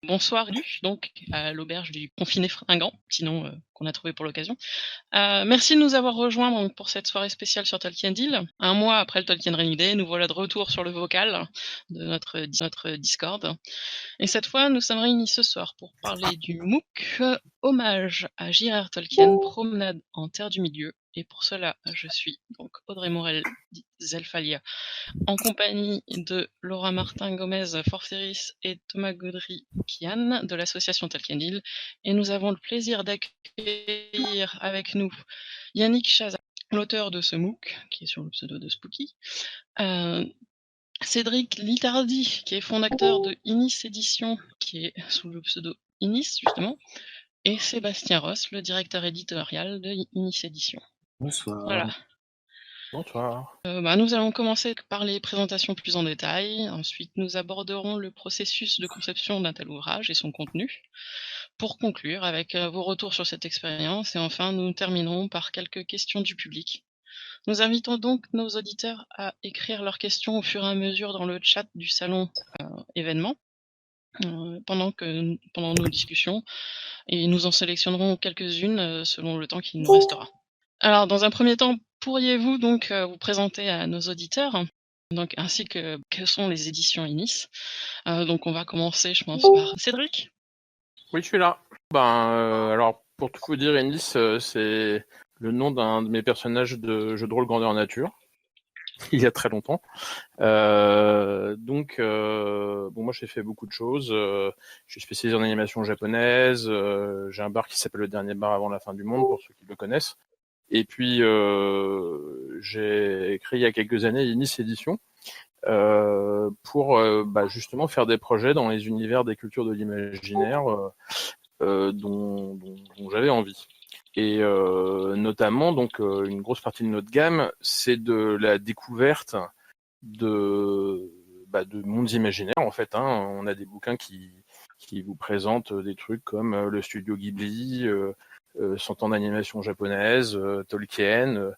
Bonsoir, donc à l'auberge du confiné fringant, petit nom qu'on a trouvé pour l'occasion. Merci de nous avoir rejoints donc, pour cette soirée spéciale sur Tolkien Deal. Un mois après le Tolkien Rainy Day, nous voilà de retour sur le vocal de notre Discord. Et cette fois, nous sommes réunis ce soir pour parler du MOOC Hommage à J.R.R. Tolkien, Promenade en Terre du Milieu. Et pour cela, je suis donc Audrey Morel, Zelfalia, en compagnie de Laura Martin-Gomez Forceris et Thomas Gaudry-Kian de l'association Tolkien Deal. Et nous avons le plaisir d'accueillir avec nous Yannick Chazat, l'auteur de ce MOOC, qui est sur le pseudo de Spooky, Cédric Litardi, qui est fondateur de Inis Édition, qui est sous le pseudo Inis, justement, et Sébastien Ross, le directeur éditorial de Inis Édition. Bonsoir. Voilà. Bonsoir. Nous allons commencer par les présentations plus en détail. Ensuite, nous aborderons le processus de conception d'un tel ouvrage et son contenu, pour conclure avec vos retours sur cette expérience. Et enfin, nous terminerons par quelques questions du public. Nous invitons donc nos auditeurs à écrire leurs questions au fur et à mesure dans le chat du salon événement, pendant nos discussions, et nous en sélectionnerons quelques-unes selon le temps qui nous restera. Alors, dans un premier temps, pourriez-vous donc vous présenter à nos auditeurs, donc ainsi que sont les éditions Inis. Donc on va commencer, je pense, par Cédric. Oui, je suis là. Alors, pour tout vous dire, Ennis, c'est le nom d'un de mes personnages de jeu de rôle grandeur nature, il y a très longtemps. Moi j'ai fait beaucoup de choses. Je suis spécialisé en animation japonaise. J'ai un bar qui s'appelle Le Dernier Bar avant la fin du monde, pour ceux qui le connaissent. Et puis, j'ai créé il y a quelques années Inis Édition, pour justement faire des projets dans les univers des cultures de l'imaginaire dont j'avais envie. Et notamment, donc, une grosse partie de notre gamme, c'est de la découverte de mondes imaginaires, en fait. On a des bouquins qui vous présentent des trucs comme le studio Ghibli, 100 ans d'animation japonaise, Tolkien,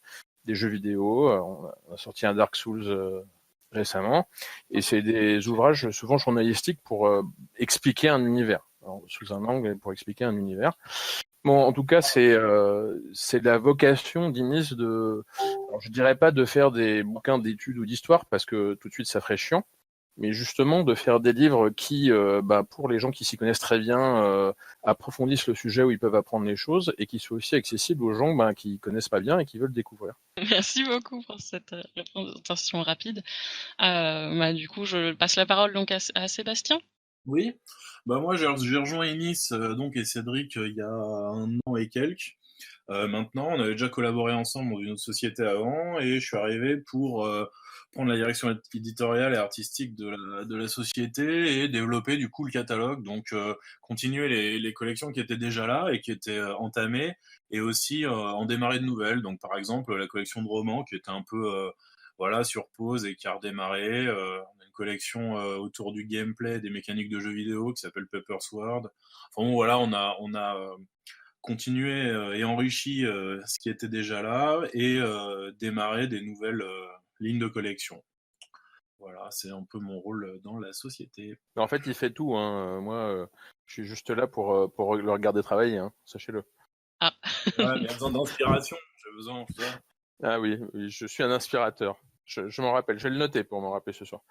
des jeux vidéo. On a sorti un Dark Souls récemment, et c'est des ouvrages souvent journalistiques pour expliquer un univers, alors, sous un angle pour expliquer un univers. Bon, en tout cas, c'est la vocation d'Inis de, alors, je dirais pas de faire des bouquins d'études ou d'histoire, parce que tout de suite ça ferait chiant, mais justement de faire des livres qui, pour les gens qui s'y connaissent très bien, approfondissent le sujet où ils peuvent apprendre les choses, et qui soient aussi accessibles aux gens qui connaissent pas bien et qui veulent découvrir. Merci beaucoup pour cette présentation rapide. Du coup, je passe la parole donc à Sébastien. Oui, moi j'ai rejoint Inis et Cédric il y a un an et quelques. Maintenant, on avait déjà collaboré ensemble dans une autre société avant, et je suis arrivé pour prendre la direction éditoriale et artistique de la société et développer du coup le catalogue, donc continuer les collections qui étaient déjà là et qui étaient entamées, et aussi en démarrer de nouvelles. Donc par exemple la collection de romans qui était un peu sur pause et qui a redémarré. On a une collection autour du gameplay, des mécaniques de jeux vidéo qui s'appelle Paper Sword. Enfin bon, voilà, on a continué et enrichi ce qui était déjà là, et démarrer des nouvelles lignes de collection. Voilà, c'est un peu mon rôle dans la société. En fait, il fait tout. Moi, je suis juste là pour le regarder travailler, sachez-le. Ah. Ouais, mais besoin d'inspiration, j'ai besoin de ça. Ah oui, je suis un inspirateur. Je m'en rappelle, je vais le noter pour m'en rappeler ce soir.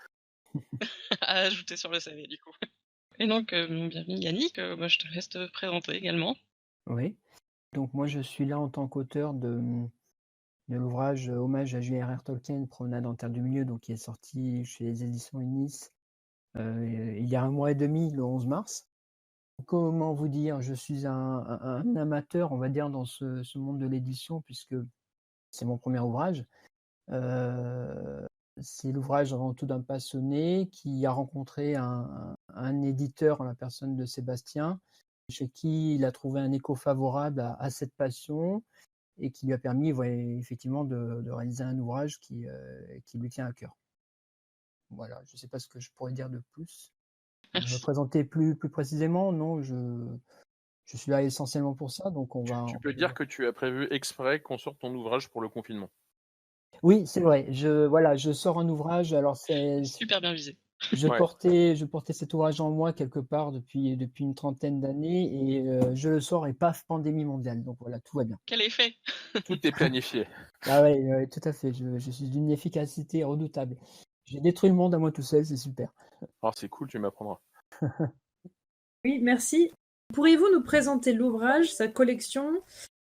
À ajouter sur le CV, du coup. Et donc, mon bien Yannick, je te laisse te présenter également. Oui, donc moi je suis là en tant qu'auteur de l'ouvrage Hommage à J.R.R. Tolkien, Promenade en Terre du Milieu, donc qui est sorti chez les éditions Inis il y a un mois et demi, le 11 mars. Comment vous dire, je suis un amateur, on va dire, dans ce monde de l'édition, puisque c'est mon premier ouvrage. C'est l'ouvrage avant tout d'un passionné qui a rencontré un éditeur en la personne de Sébastien, chez qui il a trouvé un écho favorable à cette passion, et qui lui a permis effectivement de réaliser un ouvrage qui lui tient à cœur. Voilà, je ne sais pas ce que je pourrais dire de plus. Me présenter plus précisément, non, je suis là essentiellement pour ça, donc on va... Tu peux dire que tu as prévu exprès qu'on sorte ton ouvrage pour le confinement. Oui, c'est vrai, je sors un ouvrage, alors c'est... Super bien visé. Je Ouais. portais cet ouvrage en moi quelque part depuis une trentaine d'années et je le sors et paf, pandémie mondiale. Donc voilà, tout va bien. Quel effet? Tout est planifié. Ah ouais, ouais, tout à fait. Je suis d'une efficacité redoutable. J'ai détruit le monde à moi tout seul, c'est super. Alors c'est cool, tu m'apprendras. Oui, merci. Pourriez-vous nous présenter l'ouvrage, sa collection,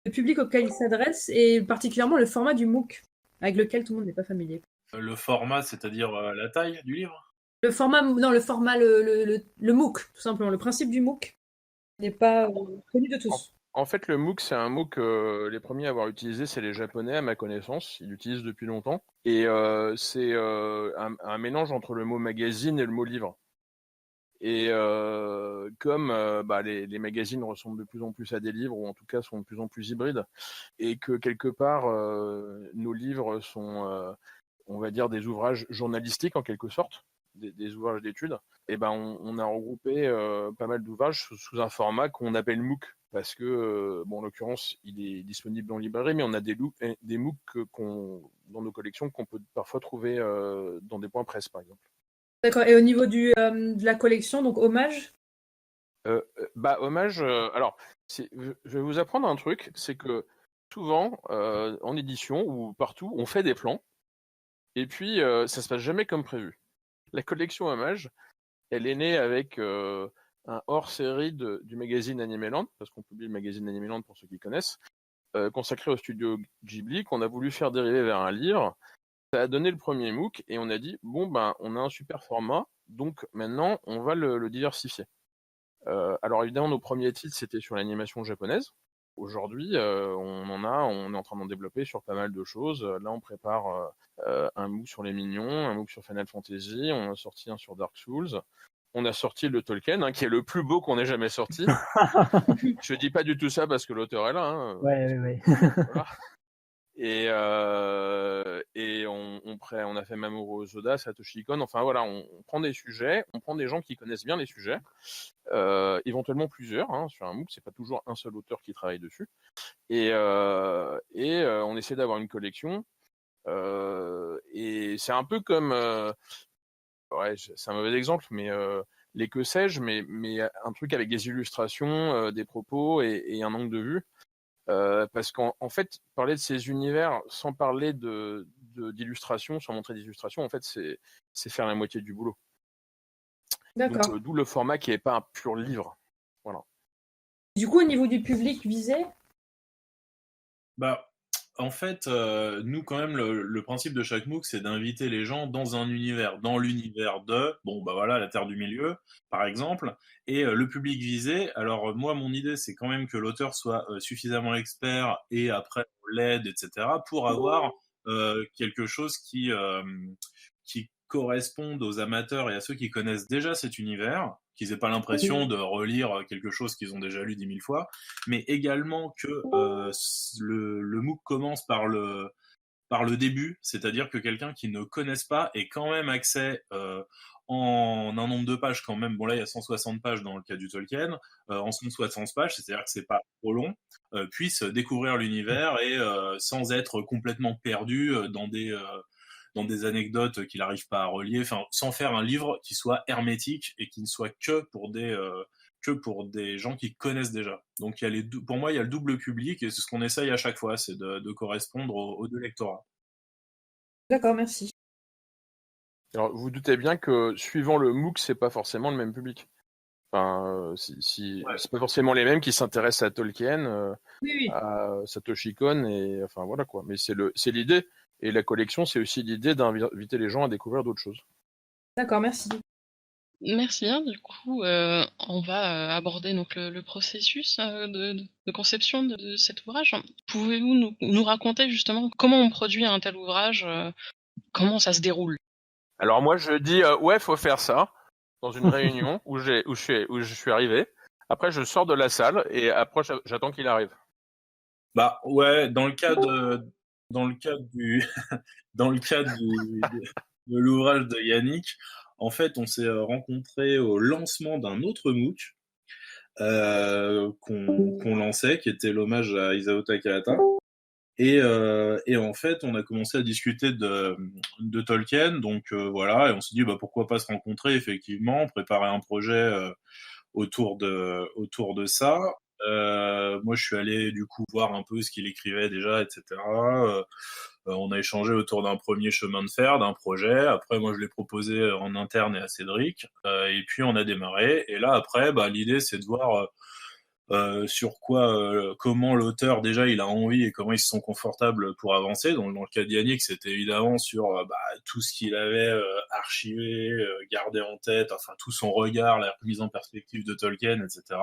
le public auquel il s'adresse et particulièrement le format du MOOC, avec lequel tout le monde n'est pas familier? Le format, c'est-à-dire la taille du livre? Le format, non, le MOOC, tout simplement. Le principe du MOOC n'est pas connu de tous. En fait, le MOOC, c'est un MOOC, les premiers à avoir utilisé, c'est les Japonais, à ma connaissance. Ils l'utilisent depuis longtemps. Et c'est un mélange entre le mot magazine et le mot livre. Et comme les magazines ressemblent de plus en plus à des livres, ou en tout cas sont de plus en plus hybrides, et que quelque part, nos livres sont, on va dire, des ouvrages journalistiques en quelque sorte, des ouvrages d'études, et ben on a regroupé pas mal d'ouvrages sous un format qu'on appelle MOOC, parce que, en l'occurrence, il est disponible en librairie, mais on a des MOOC dans nos collections qu'on peut parfois trouver dans des points presse, par exemple. D'accord. Et au niveau de la collection, donc hommage? Hommage, alors, je vais vous apprendre un truc, c'est que souvent, en édition ou partout, on fait des plans, et puis ça se passe jamais comme prévu. La collection Hommage, elle est née avec un hors-série du magazine Animeland, parce qu'on publie le magazine Animeland pour ceux qui connaissent, consacré au studio Ghibli, qu'on a voulu faire dériver vers un livre. Ça a donné le premier MOOC, et on a dit, on a un super format, donc maintenant, on va le diversifier. Alors évidemment, nos premiers titres, c'était sur l'animation japonaise. Aujourd'hui, on est en train d'en développer sur pas mal de choses. Là, on prépare un MOOC sur les Mignons, un MOOC sur Final Fantasy, on a sorti un sur Dark Souls. On a sorti le Tolkien, qui est le plus beau qu'on ait jamais sorti. Je dis pas du tout ça parce que l'auteur est là. Ouais. Voilà. Et on a fait Mamoru Hosoda, Satoshi Kon. Enfin voilà, on prend des sujets, on prend des gens qui connaissent bien les sujets, éventuellement plusieurs. Sur un MOOC, c'est pas toujours un seul auteur qui travaille dessus. Et on essaie d'avoir une collection. Et c'est un peu comme, c'est un mauvais exemple, mais les que sais-je, mais un truc avec des illustrations, des propos et un angle de vue. Parce qu'en fait, parler de ces univers sans parler d'illustration, sans montrer d'illustration, en fait, c'est faire la moitié du boulot. D'accord. Donc, d'où le format qui n'est pas un pur livre. Voilà. Du coup, au niveau du public visé? En fait, nous, quand même, le principe de chaque MOOC, c'est d'inviter les gens dans un univers, dans l'univers de, la Terre du Milieu, par exemple, et le public visé. Alors, moi, mon idée, c'est quand même que l'auteur soit suffisamment expert et après, on l'aide, etc., pour avoir quelque chose qui corresponde aux amateurs et à ceux qui connaissent déjà cet univers, qu'ils n'aient pas l'impression de relire quelque chose qu'ils ont déjà lu 10 000 fois, mais également que le MOOC commence par le début, c'est-à-dire que quelqu'un qui ne connaisse pas ait quand même accès en un nombre de pages quand même, là il y a 160 pages dans le cas du Tolkien, en 160 pages, c'est-à-dire que c'est pas trop long, puisse découvrir l'univers et sans être complètement perdu dans des anecdotes qu'il n'arrive pas à relier, sans faire un livre qui soit hermétique et qui ne soit que pour des gens qui connaissent déjà. Donc pour moi, il y a le double public et c'est ce qu'on essaye à chaque fois, c'est de correspondre aux deux lectorats. D'accord, merci. Alors, vous doutez bien que suivant le MOOC, c'est pas forcément le même public. Enfin, c'est pas forcément les mêmes qui s'intéressent à Tolkien, Oui. à Satoshi Kon, et enfin voilà quoi. Mais c'est l'idée. Et la collection, c'est aussi l'idée d'inviter les gens à découvrir d'autres choses. D'accord, merci. Merci bien. Du coup, on va aborder donc le processus de conception de cet ouvrage. Pouvez-vous nous raconter justement comment on produit un tel ouvrage, comment ça se déroule? Alors moi, je dis faut faire ça dans une réunion où je suis arrivé. Après, je sors de la salle et après, j'attends qu'il arrive. Dans le cadre de l'ouvrage de Yannick, en fait, on s'est rencontrés au lancement d'un autre MOOC qu'on lançait, qui était l'hommage à Isao Takahata. Et en fait, on a commencé à discuter de Tolkien, donc voilà, et on s'est dit pourquoi pas se rencontrer effectivement, préparer un projet autour de ça. Moi, je suis allé du coup voir un peu ce qu'il écrivait déjà, etc. On a échangé autour d'un premier chemin de fer, d'un projet. Après, moi, je l'ai proposé en interne et à Cédric. Et puis, on a démarré. Et là, après, l'idée, c'est de voir sur comment l'auteur déjà il a envie et comment ils se sont confortables pour avancer. Donc dans le cas de Yannick, c'était évidemment sur tout ce qu'il avait archivé, gardé en tête, enfin tout son regard, la mise en perspective de Tolkien, etc.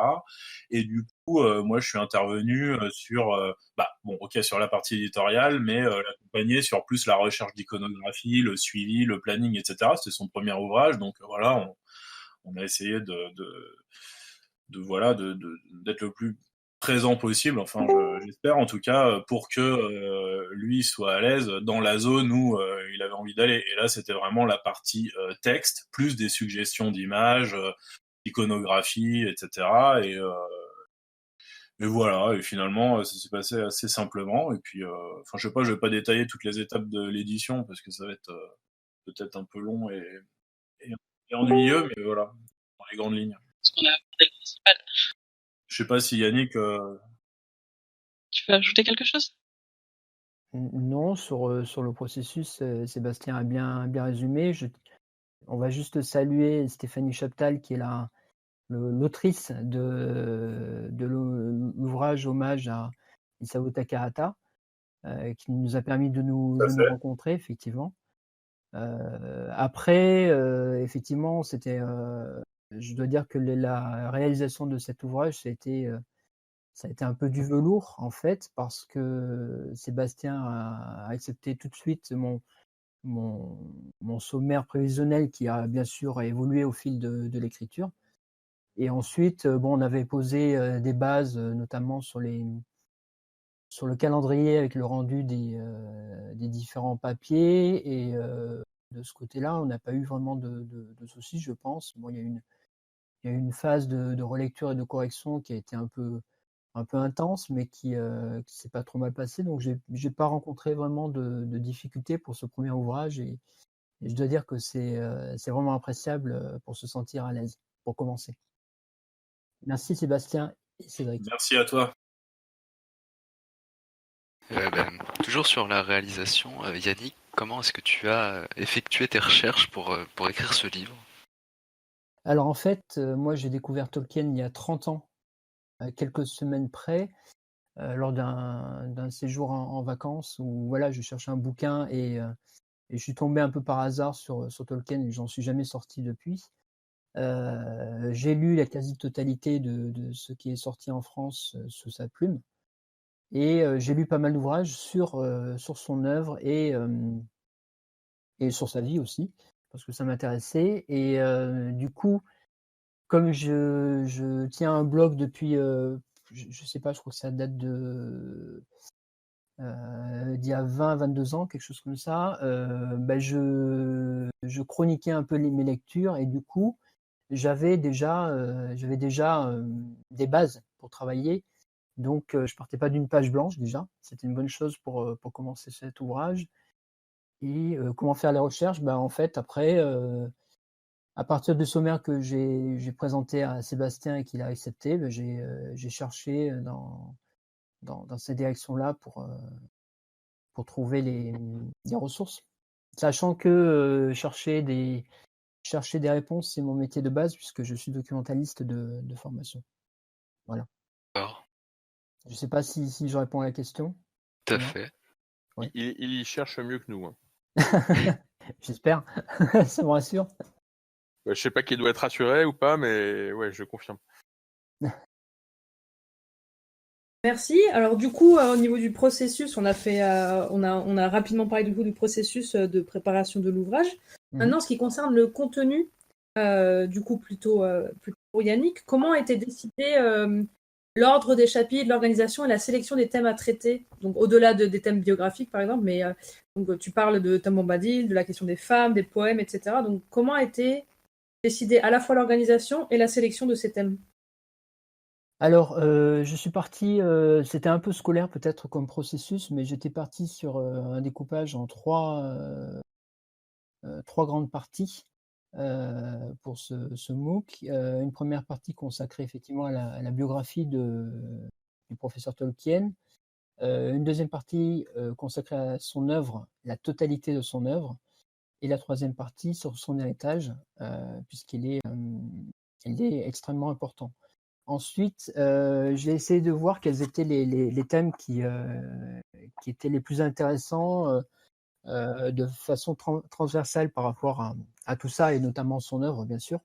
Et du coup, moi je suis intervenu sur la partie éditoriale, mais l'accompagner sur plus la recherche d'iconographie, le suivi, le planning, etc. C'était son premier ouvrage, donc voilà, on a essayé d'être le plus présent possible, enfin j'espère en tout cas, pour que lui soit à l'aise dans la zone où il avait envie d'aller. Et là c'était vraiment la partie texte, plus des suggestions d'images, iconographie, etc. Et voilà, et finalement ça s'est passé assez simplement. Et puis, je sais pas, je vais pas détailler toutes les étapes de l'édition parce que ça va être peut-être un peu long et ennuyeux, mais voilà, dans les grandes lignes. Parce qu'on a abordé le principal. Je sais pas si Yannick. Tu veux ajouter quelque chose? Non, sur le processus, Sébastien a bien résumé. On va juste saluer Stéphanie Chaptal, qui est l'autrice de l'ouvrage hommage à Isao Takahata, qui nous a permis de nous rencontrer, effectivement. Après, effectivement, je dois dire que la réalisation de cet ouvrage, ça a été un peu du velours, en fait, parce que Sébastien a accepté tout de suite mon sommaire prévisionnel qui a bien sûr évolué au fil de l'écriture. Et ensuite, on avait posé des bases, notamment sur le calendrier avec le rendu des différents papiers. Et de ce côté-là, on n'a pas eu vraiment de soucis, je pense. Bon, il y a eu une phase de relecture et de correction qui a été un peu intense, mais qui s'est pas trop mal passée. Donc, j'ai pas rencontré vraiment de difficultés pour ce premier ouvrage. Et je dois dire que c'est vraiment appréciable pour se sentir à l'aise, pour commencer. Merci Sébastien et Cédric. Merci à toi. Toujours sur la réalisation, Yannick, comment est-ce que tu as effectué tes recherches pour écrire ce livre? Alors en fait, moi j'ai découvert Tolkien il y a 30 ans, à quelques semaines près, lors d'un séjour en vacances où voilà, je cherchais un bouquin et je suis tombé un peu par hasard sur Tolkien et j'en suis jamais sorti depuis. J'ai lu la quasi-totalité de ce qui est sorti en France sous sa plume. Et j'ai lu pas mal d'ouvrages sur son œuvre et sur sa vie aussi, parce que ça m'intéressait. Et du coup, comme je tiens un blog depuis, je sais pas, je crois que ça date d'il y a 20-22 ans, quelque chose comme ça, je chroniquais un peu mes lectures et du coup, j'avais déjà des bases pour travailler. Donc, je partais pas d'une page blanche déjà. C'était une bonne chose pour commencer cet ouvrage. Et comment faire les recherches? En fait, après, à partir du sommaire que j'ai présenté à Sébastien et qu'il a accepté, j'ai cherché dans ces directions-là pour trouver les ressources. Sachant que chercher des réponses, c'est mon métier de base puisque je suis documentaliste de formation. Voilà. Alors, Je ne sais pas si je réponds à la question. tout à fait. Ouais. Il y cherche mieux que nous. J'espère, ça me rassure. Je sais pas qui doit être rassuré ou pas, mais ouais, je confirme. Merci. Alors du coup, au niveau du processus, on a rapidement parlé du processus de préparation de l'ouvrage. Maintenant, ce qui concerne le contenu, du coup plutôt pour Yannick, comment a été décidé l'ordre des chapitres, l'organisation et la sélection des thèmes à traiter? Donc au-delà des thèmes biographiques par exemple, mais donc tu parles de Tom Bombadil, de la question des femmes, des poèmes, etc. Donc comment a été décidée à la fois l'organisation et la sélection de ces thèmes? Alors, je suis parti, c'était un peu scolaire peut-être comme processus, mais j'étais parti sur un découpage en trois grandes parties pour ce MOOC. Une première partie consacrée effectivement à la biographie du professeur Tolkien. Une deuxième partie consacrée à son œuvre, la totalité de son œuvre. Et la troisième partie sur son héritage, puisqu'il est, il est extrêmement important. Ensuite, j'ai essayé de voir quels étaient les thèmes qui étaient les plus intéressants de façon transversale par rapport à tout ça, et notamment son œuvre, bien sûr.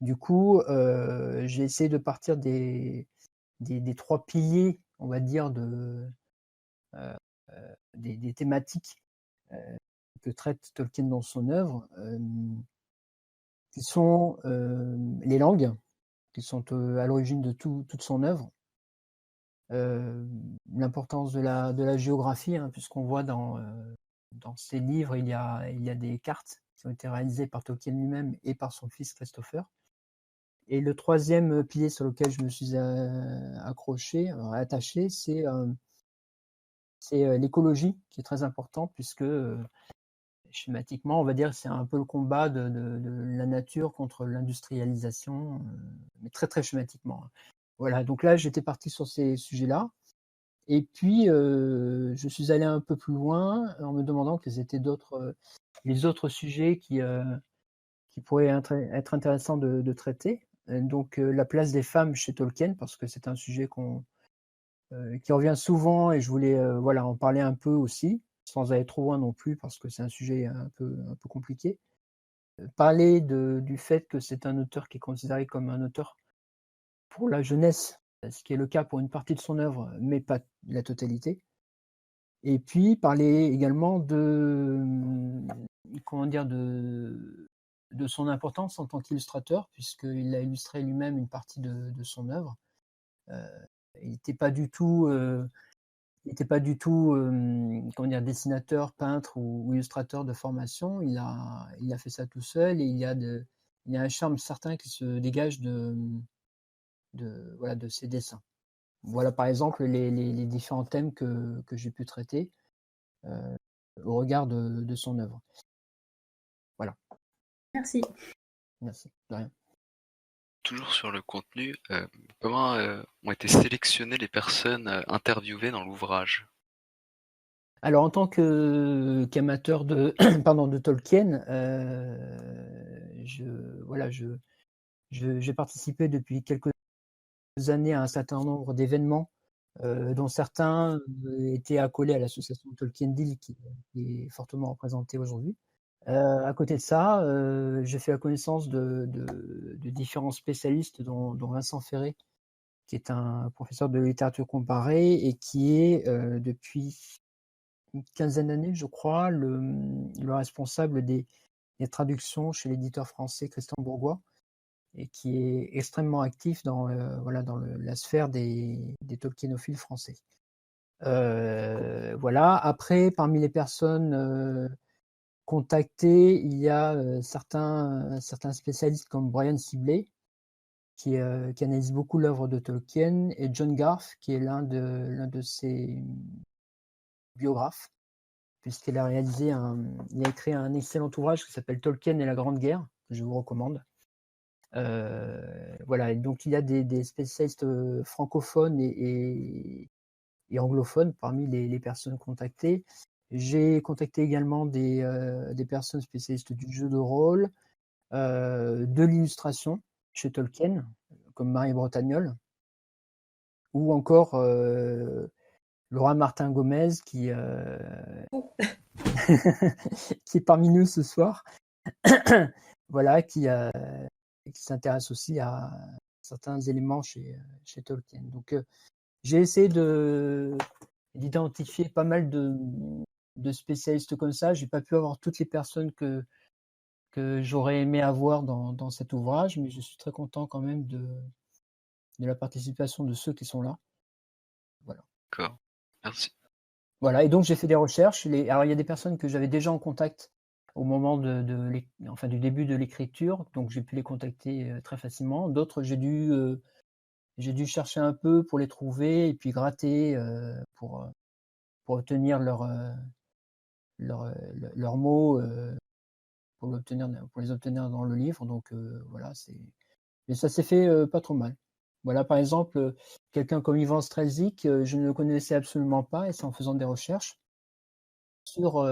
Du coup, j'ai essayé de partir des trois piliers, on va dire, des thématiques que traite Tolkien dans son œuvre, qui sont les langues, qui sont à l'origine de toute son œuvre. L'importance de la géographie, hein, puisqu'on voit dans ses livres, il y a des cartes qui ont été réalisées par Tolkien lui-même et par son fils Christopher. Et le troisième pilier sur lequel je me suis attaché, c'est l'écologie, qui est très important, puisque schématiquement, on va dire que c'est un peu le combat de la nature contre l'industrialisation, mais très très schématiquement. Voilà, donc là j'étais parti sur ces sujets-là, et puis je suis allé un peu plus loin en me demandant quels étaient les autres sujets qui pourraient être intéressants de traiter. Donc la place des femmes chez Tolkien, parce que c'est un sujet qui revient souvent, et je voulais en parler un peu aussi, sans aller trop loin non plus, parce que c'est un sujet un peu compliqué. Parler du fait que c'est un auteur qui est considéré comme un auteur pour la jeunesse, ce qui est le cas pour une partie de son œuvre, mais pas la totalité. Et puis parler également de son importance en tant qu'illustrateur, puisqu'il a illustré lui-même une partie de son œuvre. Il n'était pas du tout dessinateur, peintre ou illustrateur de formation. Il a fait ça tout seul, et il y a un charme certain qui se dégage de ses dessins. Voilà par exemple les différents thèmes que j'ai pu traiter au regard de son œuvre. Voilà. Merci. Merci, de rien. Toujours sur le contenu, comment ont été sélectionnées les personnes interviewées dans l'ouvrage? Alors, en tant qu'amateur de Tolkien, j'ai participé depuis quelques années à un certain nombre d'événements, dont certains étaient accolés à l'association Tolkien Deal, qui est fortement représentée aujourd'hui. À côté de ça, j'ai fait la connaissance de différents spécialistes, dont Vincent Ferré, qui est un professeur de littérature comparée et qui est depuis une quinzaine d'années, je crois, le responsable des traductions chez l'éditeur français Christian Bourgois, et qui est extrêmement actif dans la sphère des Tolkienophiles français. Voilà. Après, parmi les personnes contactées, il y a certains spécialistes comme Brian Sibley, qui analyse beaucoup l'œuvre de Tolkien, et John Garth, qui est l'un de ses biographes, puisqu'il a écrit un excellent ouvrage qui s'appelle Tolkien et la Grande Guerre, que je vous recommande. Voilà, et donc il y a des spécialistes francophones et anglophones parmi les personnes contactées. J'ai contacté également des personnes spécialistes du jeu de rôle, de l'illustration chez Tolkien, comme Marie Bretagnol, ou encore Laura Martin Gomez, qui est parmi nous ce soir, voilà, qui s'intéresse aussi à certains éléments chez Tolkien. Donc, j'ai essayé d'identifier pas mal de spécialistes comme ça. J'ai pas pu avoir toutes les personnes que j'aurais aimé avoir dans cet ouvrage, mais je suis très content quand même de la participation de ceux qui sont là. Voilà. D'accord, merci. Voilà, et donc j'ai fait des recherches. Alors il y a des personnes que j'avais déjà en contact au moment du début de l'écriture, donc j'ai pu les contacter très facilement. D'autres, j'ai dû J'ai dû chercher un peu pour les trouver et puis gratter pour obtenir leurs mots, pour les obtenir dans le livre. Donc voilà, mais ça s'est fait pas trop mal. Voilà, par exemple, quelqu'un comme Ivan Strelzik, je ne le connaissais absolument pas, et c'est en faisant des recherches sur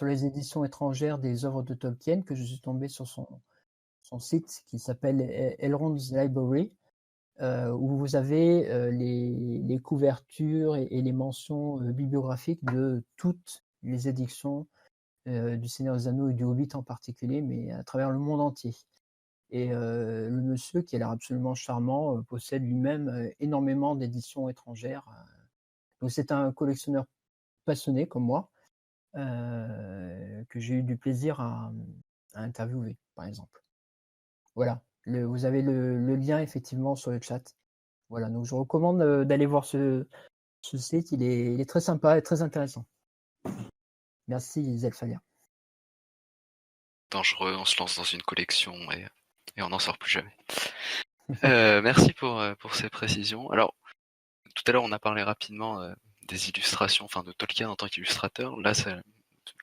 les éditions étrangères des œuvres de Tolkien que je suis tombé sur son site qui s'appelle Elrond's Library, où vous avez les couvertures et les mentions bibliographiques de toutes les éditions du Seigneur des Anneaux et du Hobbit en particulier, mais à travers le monde entier. Et le monsieur, qui a l'air absolument charmant, possède lui-même énormément d'éditions étrangères. Donc c'est un collectionneur passionné comme moi, que j'ai eu du plaisir à interviewer, par exemple. Voilà, vous avez le lien effectivement sur le chat. Voilà, donc je recommande d'aller voir ce site, il est très sympa et très intéressant. Merci Zelfalia. Dangereux, on se lance dans une collection et on n'en sort plus jamais. Merci pour ces précisions. Alors, tout à l'heure, on a parlé rapidement des illustrations, enfin de Tolkien en tant qu'illustrateur. Là,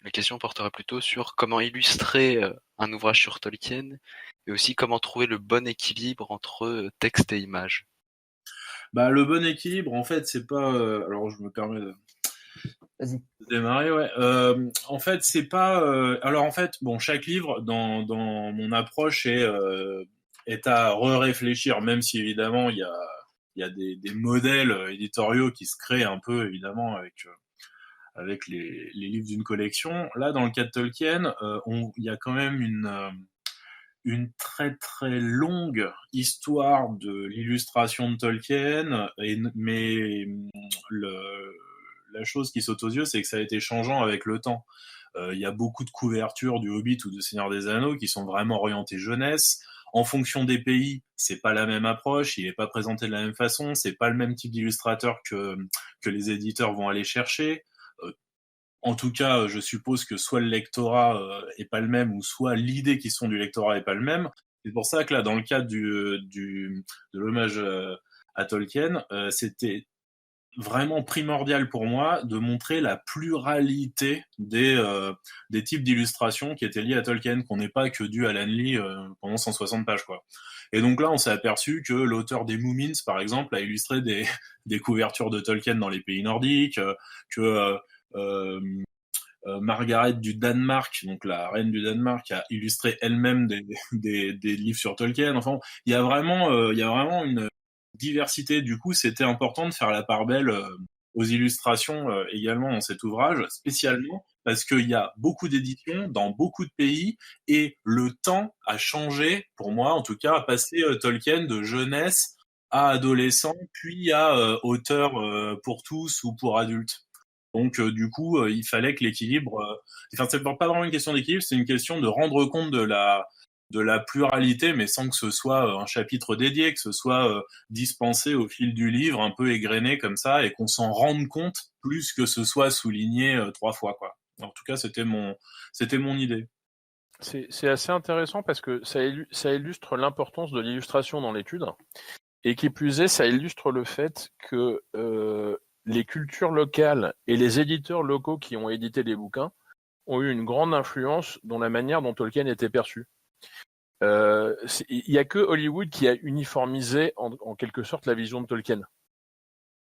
la question portera plutôt sur comment illustrer un ouvrage sur Tolkien et aussi comment trouver le bon équilibre entre texte et image. Bah, le bon équilibre, en fait, c'est pas. Alors, je me permets de Vas-y. démarrer, ouais. En fait, c'est pas. Alors, en fait, bon, chaque livre, dans mon approche, est à réfléchir, même si évidemment, il y a des modèles éditoriaux qui se créent un peu, évidemment, avec les livres d'une collection. Là, dans le cas de Tolkien, il y a quand même une très très longue histoire de l'illustration de Tolkien, mais la chose qui saute aux yeux, c'est que ça a été changeant avec le temps. Il y a beaucoup de couvertures du Hobbit ou de Seigneur des Anneaux qui sont vraiment orientées jeunesse. En fonction des pays, c'est pas la même approche, il est pas présenté de la même façon, c'est pas le même type d'illustrateur que les éditeurs vont aller chercher. En tout cas, je suppose que soit le lectorat est pas le même, ou soit l'idée qui sont du lectorat est pas le même. C'est pour ça que là, dans le cadre de l'hommage à Tolkien, c'était vraiment primordial pour moi de montrer la pluralité des types d'illustrations qui étaient liées à Tolkien, qu'on n'est pas que du Alan Lee pendant 160 pages, quoi. Et donc là, on s'est aperçu que l'auteur des Moomins, par exemple, a illustré des couvertures de Tolkien dans les pays nordiques, que Margaret du Danemark, donc la reine du Danemark, a illustré elle-même des livres sur Tolkien. Enfin, il y a vraiment une diversité. Du coup, c'était important de faire la part belle aux illustrations également dans cet ouvrage, spécialement parce qu'il y a beaucoup d'éditions dans beaucoup de pays et le temps a changé, pour moi en tout cas, à passer Tolkien de jeunesse à adolescent, puis à auteur pour tous ou pour adultes. Donc du coup, il fallait que l'équilibre. Enfin, c'est pas vraiment une question d'équilibre, c'est une question de rendre compte de la pluralité, mais sans que ce soit un chapitre dédié, que ce soit dispensé au fil du livre, un peu égrené comme ça, et qu'on s'en rende compte plus que ce soit souligné 3 fois, quoi. En tout cas, c'était mon idée. C'est assez intéressant parce que ça illustre l'importance de l'illustration dans l'étude, et qui plus est, ça illustre le fait que les cultures locales et les éditeurs locaux qui ont édité les bouquins ont eu une grande influence dans la manière dont Tolkien était perçu. Il n'y a que Hollywood qui a uniformisé en quelque sorte la vision de Tolkien.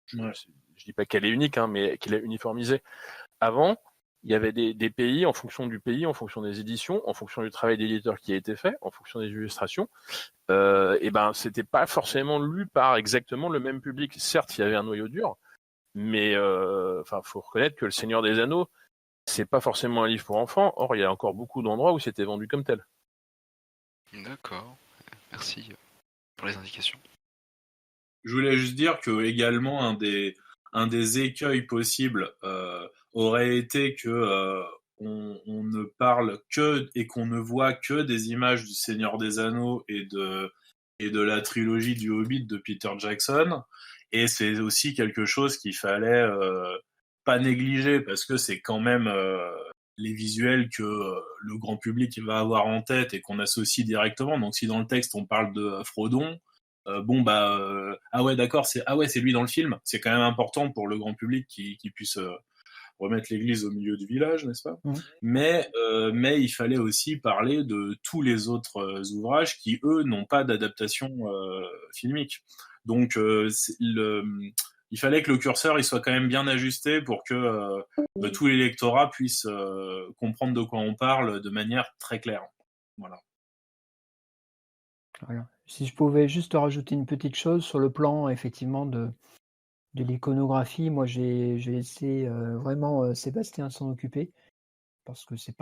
Je dis pas qu'elle est unique, mais qu'elle a uniformisé. Avant, il y avait des pays, en fonction du pays, en fonction des éditions, en fonction du travail d'éditeur qui a été fait, en fonction des illustrations, et ben c'était pas forcément lu par exactement le même public. Certes, il y avait un noyau dur, mais faut reconnaître que Le Seigneur des Anneaux, c'est pas forcément un livre pour enfants. Or, il y a encore beaucoup d'endroits où c'était vendu comme tel. D'accord, merci pour les indications. Je voulais juste dire que également un des écueils possibles aurait été que on ne parle que et qu'on ne voit que des images du Seigneur des Anneaux et de la trilogie du Hobbit de Peter Jackson. Et c'est aussi quelque chose qu'il fallait pas négliger, parce que c'est quand même les visuels que le grand public va avoir en tête et qu'on associe directement. Donc si dans le texte on parle de Frodon, ah ouais, d'accord, c'est lui dans le film. C'est quand même important pour le grand public qui puisse remettre l'église au milieu du village, n'est-ce pas? Mais il fallait aussi parler de tous les autres ouvrages qui, eux, n'ont pas d'adaptation filmique. Donc, il fallait que le curseur il soit quand même bien ajusté pour que tous les lectorats puissent comprendre de quoi on parle de manière très claire. Voilà. Voilà. Si je pouvais juste rajouter une petite chose sur le plan effectivement de l'iconographie, moi j'ai laissé vraiment Sébastien s'en occuper parce que c'est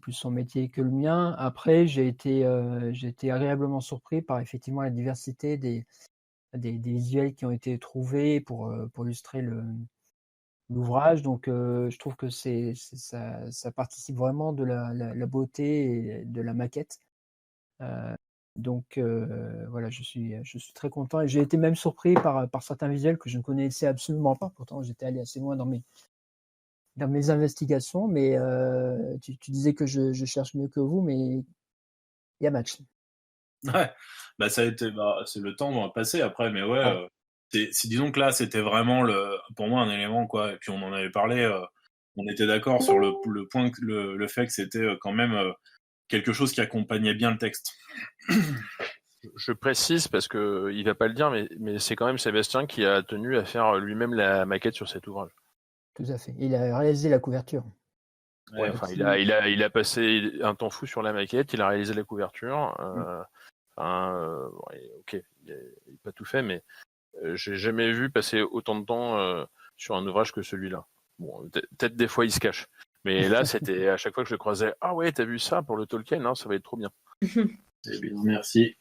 plus son métier que le mien. Après, j'ai été agréablement surpris par effectivement la diversité des visuels qui ont été trouvés pour illustrer l'ouvrage. Donc je trouve que ça participe vraiment de la beauté et de la maquette. Donc voilà, je suis très content et j'ai été même surpris par certains visuels que je ne connaissais absolument pas. Pourtant, j'étais allé assez loin dans mes investigations, mais tu disais que je cherche mieux que vous, mais il y a match. Ouais, ça a été, c'est le temps passé après, mais ouais, disons que là, c'était vraiment pour moi un élément, quoi. Et puis on en avait parlé, on était d'accord sur le point, le fait que c'était quand même quelque chose qui accompagnait bien le texte. Je précise parce que il va pas le dire, mais c'est quand même Sébastien qui a tenu à faire lui-même la maquette sur cet ouvrage. Tout à fait. Il a réalisé la couverture. Ouais, enfin, il a passé un temps fou sur la maquette, il a réalisé la couverture. Ok, il n'a pas tout fait, mais j'ai jamais vu passer autant de temps sur un ouvrage que celui-là. Bon, peut-être des fois il se cache, mais là c'était à chaque fois que je le croisais. Ah ouais, t'as vu ça pour le Tolkien, hein, ça va être trop bien. Eh bien, merci.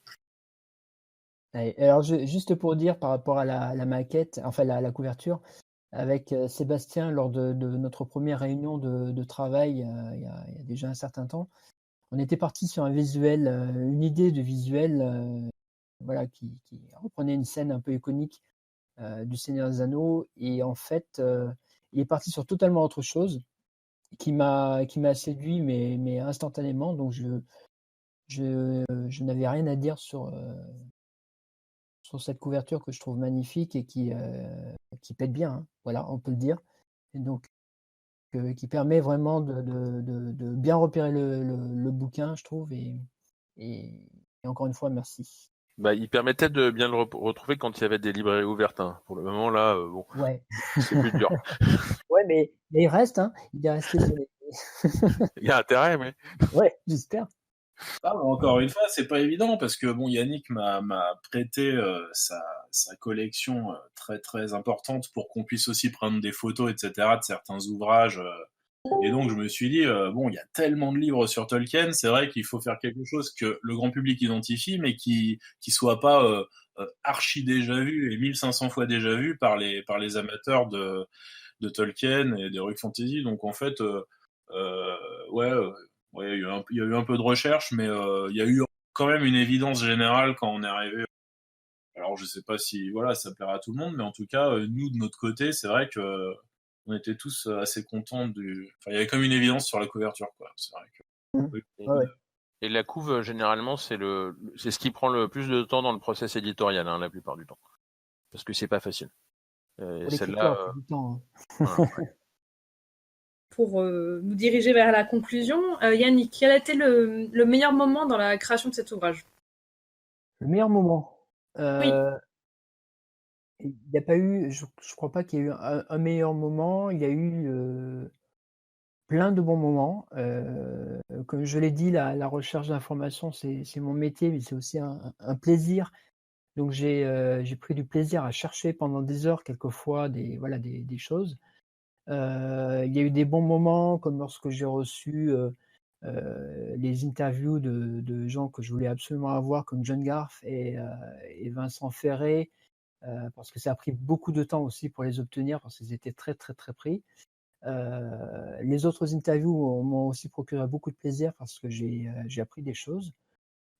Alors juste pour dire par rapport à la maquette, enfin la couverture, avec Sébastien lors de notre première réunion de travail il y a déjà un certain temps, on était parti sur un visuel, une idée de visuel voilà, qui reprenait une scène un peu iconique du Seigneur des Anneaux. Et en fait, il est parti sur totalement autre chose qui m'a séduit, mais instantanément. Donc, je n'avais rien à dire sur cette couverture que je trouve magnifique et qui pète bien. Hein. Voilà, on peut le dire. Et donc, qui permet vraiment de bien repérer le bouquin, je trouve. Et encore une fois, merci. Il permettait de bien le retrouver quand il y avait des librairies ouvertes. Hein. Pour le moment, là, bon, ouais. C'est plus dur. Ouais, mais il reste, hein. Il est resté sur les... Il y a intérêt, oui. Ouais, j'espère. Encore une fois, c'est pas évident parce que bon, Yannick m'a prêté sa collection très très importante pour qu'on puisse aussi prendre des photos, etc. de certains ouvrages. Et donc je me suis dit, bon, il y a tellement de livres sur Tolkien, c'est vrai qu'il faut faire quelque chose que le grand public identifie, mais qui soit pas archi déjà vu et 1500 fois déjà vu par les amateurs de Tolkien et d'Heroic Fantasy. Donc en fait, ouais. Ouais, il y a eu un peu de recherche, mais il y a eu quand même une évidence générale quand on est arrivé. Alors, je sais pas si voilà, ça plaira à tout le monde, mais en tout cas, nous, de notre côté, c'est vrai que on était tous assez contents Enfin, il y avait comme une évidence sur la couverture, quoi. C'est vrai que... Ouais. Et la couve, généralement, c'est ce qui prend le plus de temps dans le process éditorial, hein, la plupart du temps. Parce que c'est pas facile. Celle-là... du temps, hein. Voilà. Pour nous diriger vers la conclusion, Yannick, quel a été le meilleur moment dans la création de cet ouvrage? Le meilleur moment. Oui. Il n'y a pas eu, je crois pas qu'il y ait eu un meilleur moment. Il y a eu plein de bons moments. Comme je l'ai dit, la recherche d'informations, c'est mon métier, mais c'est aussi un plaisir. Donc j'ai pris du plaisir à chercher pendant des heures, quelquefois, des choses. Il y a eu des bons moments, comme lorsque j'ai reçu les interviews de gens que je voulais absolument avoir, comme John Garth et Vincent Ferré, parce que ça a pris beaucoup de temps aussi pour les obtenir, parce qu'ils étaient très, très, très pris. Les autres interviews m'ont aussi procuré beaucoup de plaisir, parce que j'ai appris des choses.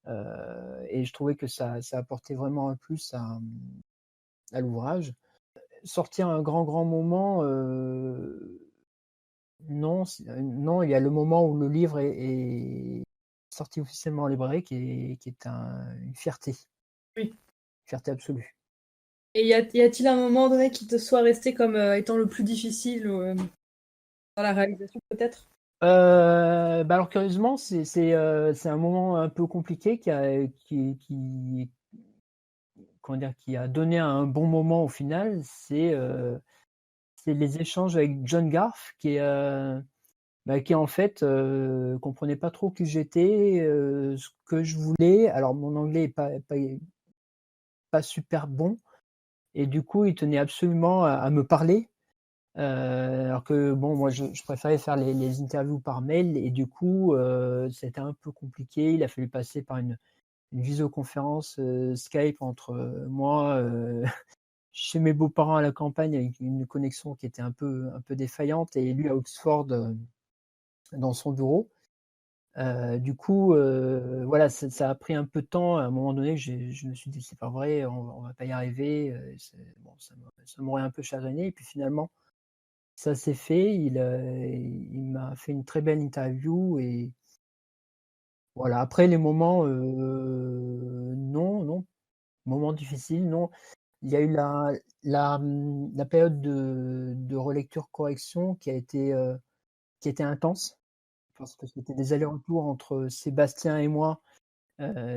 Et je trouvais que ça apportait vraiment un plus à l'ouvrage. Sortir un grand moment, non, il y a le moment où le livre est sorti officiellement en librairie qui est une fierté. Oui. fierté absolue. Et y a-t-il un moment donné qui te soit resté comme étant le plus difficile dans la réalisation, peut-être? Alors curieusement, c'est un moment un peu compliqué comment dire, qui a donné un bon moment au final. C'est les échanges avec John Garth, qui en fait comprenait pas trop qui j'étais, ce que je voulais. Alors mon anglais est pas super bon, et du coup il tenait absolument à me parler. Alors que bon, moi je préférais faire les interviews par mail, et du coup c'était un peu compliqué. Il a fallu passer par une visioconférence Skype entre moi chez mes beaux-parents à la campagne, avec une connexion qui était un peu défaillante, et lui à Oxford dans son bureau. Du coup, voilà, ça a pris un peu de temps. À un moment donné, je me suis dit c'est pas vrai, on va pas y arriver. Bon, ça m'aurait un peu chagriné, et puis finalement ça s'est fait. Il m'a fait une très belle interview, et voilà. Après les moments, non, moments difficiles, non. Il y a eu la période de relecture-correction qui a été intense, parce que c'était des allers-retours entre Sébastien et moi.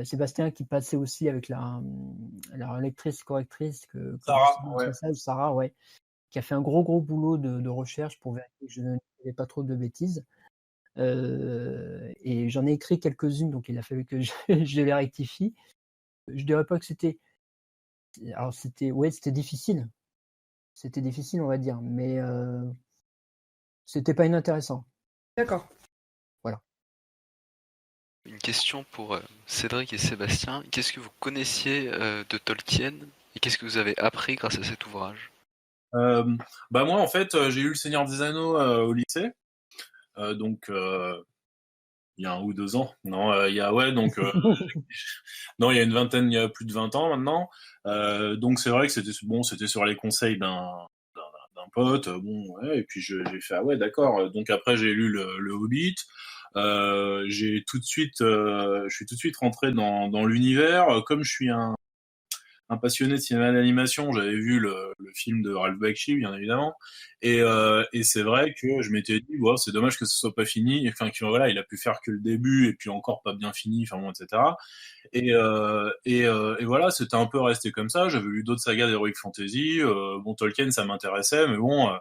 Sébastien qui passait aussi avec la relectrice correctrice que Sarah, je ouais. message, Sarah, ouais, qui a fait un gros boulot de recherche pour vérifier que je ne faisais pas trop de bêtises. Et j'en ai écrit quelques-unes, donc il a fallu que je les rectifie. Je dirais pas que c'était difficile. C'était difficile, on va dire, mais c'était pas inintéressant. D'accord. Voilà. Une question pour Cédric et Sébastien. Qu'est-ce que vous connaissiez de Tolkien et qu'est-ce que vous avez appris grâce à cet ouvrage? Moi, en fait, j'ai eu Le Seigneur des Anneaux au lycée. Donc, il y a 1 ou 2 ans. Non, il y a, ouais, donc, non, il y a il y a plus de 20 ans maintenant. Donc, c'est vrai que c'était sur les conseils d'un pote. Bon, ouais, et puis j'ai fait, ah ouais, d'accord. Donc, après, j'ai lu le Hobbit. Je suis tout de suite rentré dans l'univers. Comme je suis un passionné de cinéma d'animation, j'avais vu le film de Ralph Bakshi, bien évidemment, et c'est vrai que je m'étais dit, wow, c'est dommage que ce soit pas fini, enfin voilà, il a pu faire que le début et puis encore pas bien fini, enfin bon, etc. Et voilà, c'était un peu resté comme ça. J'avais lu d'autres sagas d'heroic fantasy, bon, Tolkien ça m'intéressait, mais bon,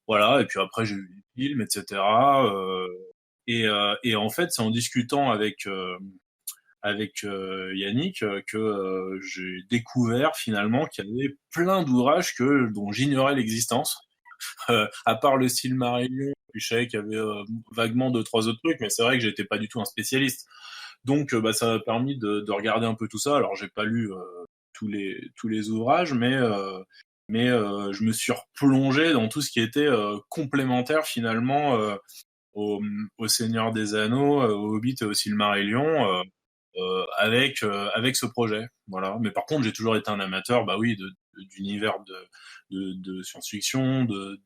voilà. Et puis après j'ai vu les films, etc. Et en fait, c'est en discutant avec Yannick que j'ai découvert finalement qu'il y avait plein d'ouvrages dont j'ignorais l'existence. À part le Silmarillion, puis je savais qu'il y avait vaguement 2-3 autres trucs, mais c'est vrai que j'étais pas du tout un spécialiste. Donc ça m'a permis de regarder un peu tout ça. Alors j'ai pas lu tous les ouvrages, mais je me suis replongé dans tout ce qui était complémentaire finalement au Seigneur des Anneaux, au Hobbit et au Silmarillion. Avec ce projet, voilà. Mais par contre, j'ai toujours été un amateur, bah oui, d'univers de science-fiction, de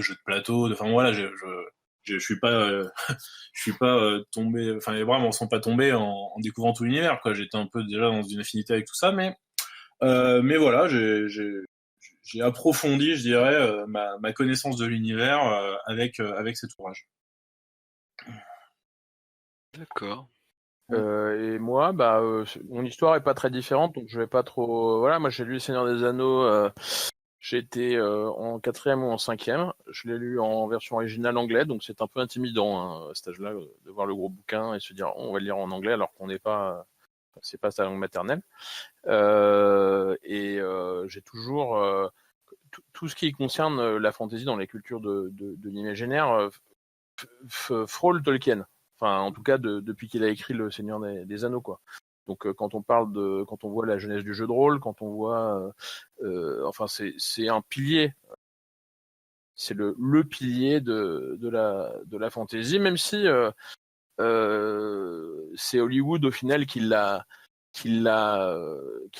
jeux de plateau, enfin voilà, je suis pas je suis pas tombé, enfin les bras m'en sont pas tombés en découvrant tout l'univers, quoi. J'étais un peu déjà dans une affinité avec tout ça, mais voilà, j'ai approfondi, je dirais, ma connaissance de l'univers avec cet ouvrage. D'accord. Et moi, mon histoire est pas très différente, donc je vais pas trop. Voilà, moi j'ai lu Le Seigneur des Anneaux. J'étais en 4e ou en 5e. Je l'ai lu en version originale anglais, donc c'est un peu intimidant à cet âge-là de voir le gros bouquin et se dire on va le lire en anglais alors qu'on n'est pas, c'est pas sa langue maternelle. J'ai toujours tout ce qui concerne la fantasy dans les cultures de l'imaginaire frôle Tolkien. Enfin, en tout cas, depuis qu'il a écrit Le Seigneur des Anneaux, quoi. Donc, quand on voit la jeunesse du jeu de rôle, quand on voit, enfin, c'est un pilier. C'est le pilier de la fantasy, même si c'est Hollywood au final qui l'a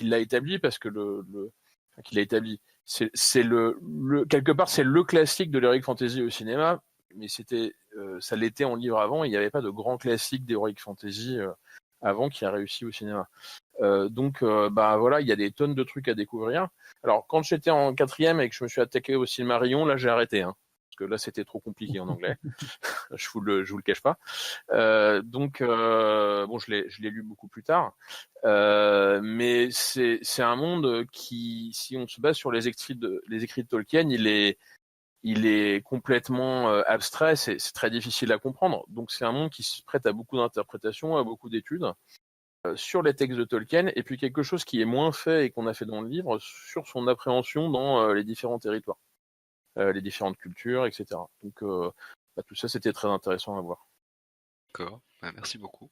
établi, parce que qu'il a établi. C'est quelque part c'est le classique de l'heroic fantasy au cinéma, mais ça l'était en livre avant. Il n'y avait pas de grand classique d'heroic fantasy avant qui a réussi au cinéma. Donc, voilà, il y a des tonnes de trucs à découvrir. Alors, quand j'étais en 4e et que je me suis attaqué au Silmarillion, là, j'ai arrêté, hein, parce que là, c'était trop compliqué en anglais. je vous le cache pas. Donc, je l'ai lu beaucoup plus tard. Mais c'est un monde qui, si on se base sur les écrits de Tolkien, il est complètement abstrait, c'est très difficile à comprendre. Donc c'est un monde qui se prête à beaucoup d'interprétations, à beaucoup d'études sur les textes de Tolkien, et puis quelque chose qui est moins fait et qu'on a fait dans le livre sur son appréhension dans les différents territoires, les différentes cultures, etc. Donc tout ça, c'était très intéressant à voir. D'accord, merci beaucoup.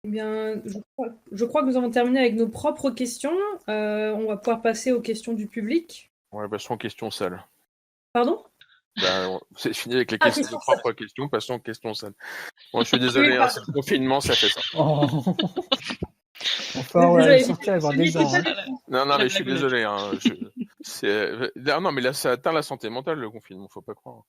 Eh bien, je crois que nous avons terminé avec nos propres questions. On va pouvoir passer aux questions du public. Ouais, passons aux questions sales. Pardon ? C'est fini avec les questions de propres questions, passons aux questions sales. Bon, je suis désolé, hein, c'est le confinement, ça fait ça. Oh. Enfin, ouais, sortir et voir des gens. Hein. Non, mais je suis désolé. Hein, non, mais là, ça atteint la santé mentale, le confinement, faut pas croire.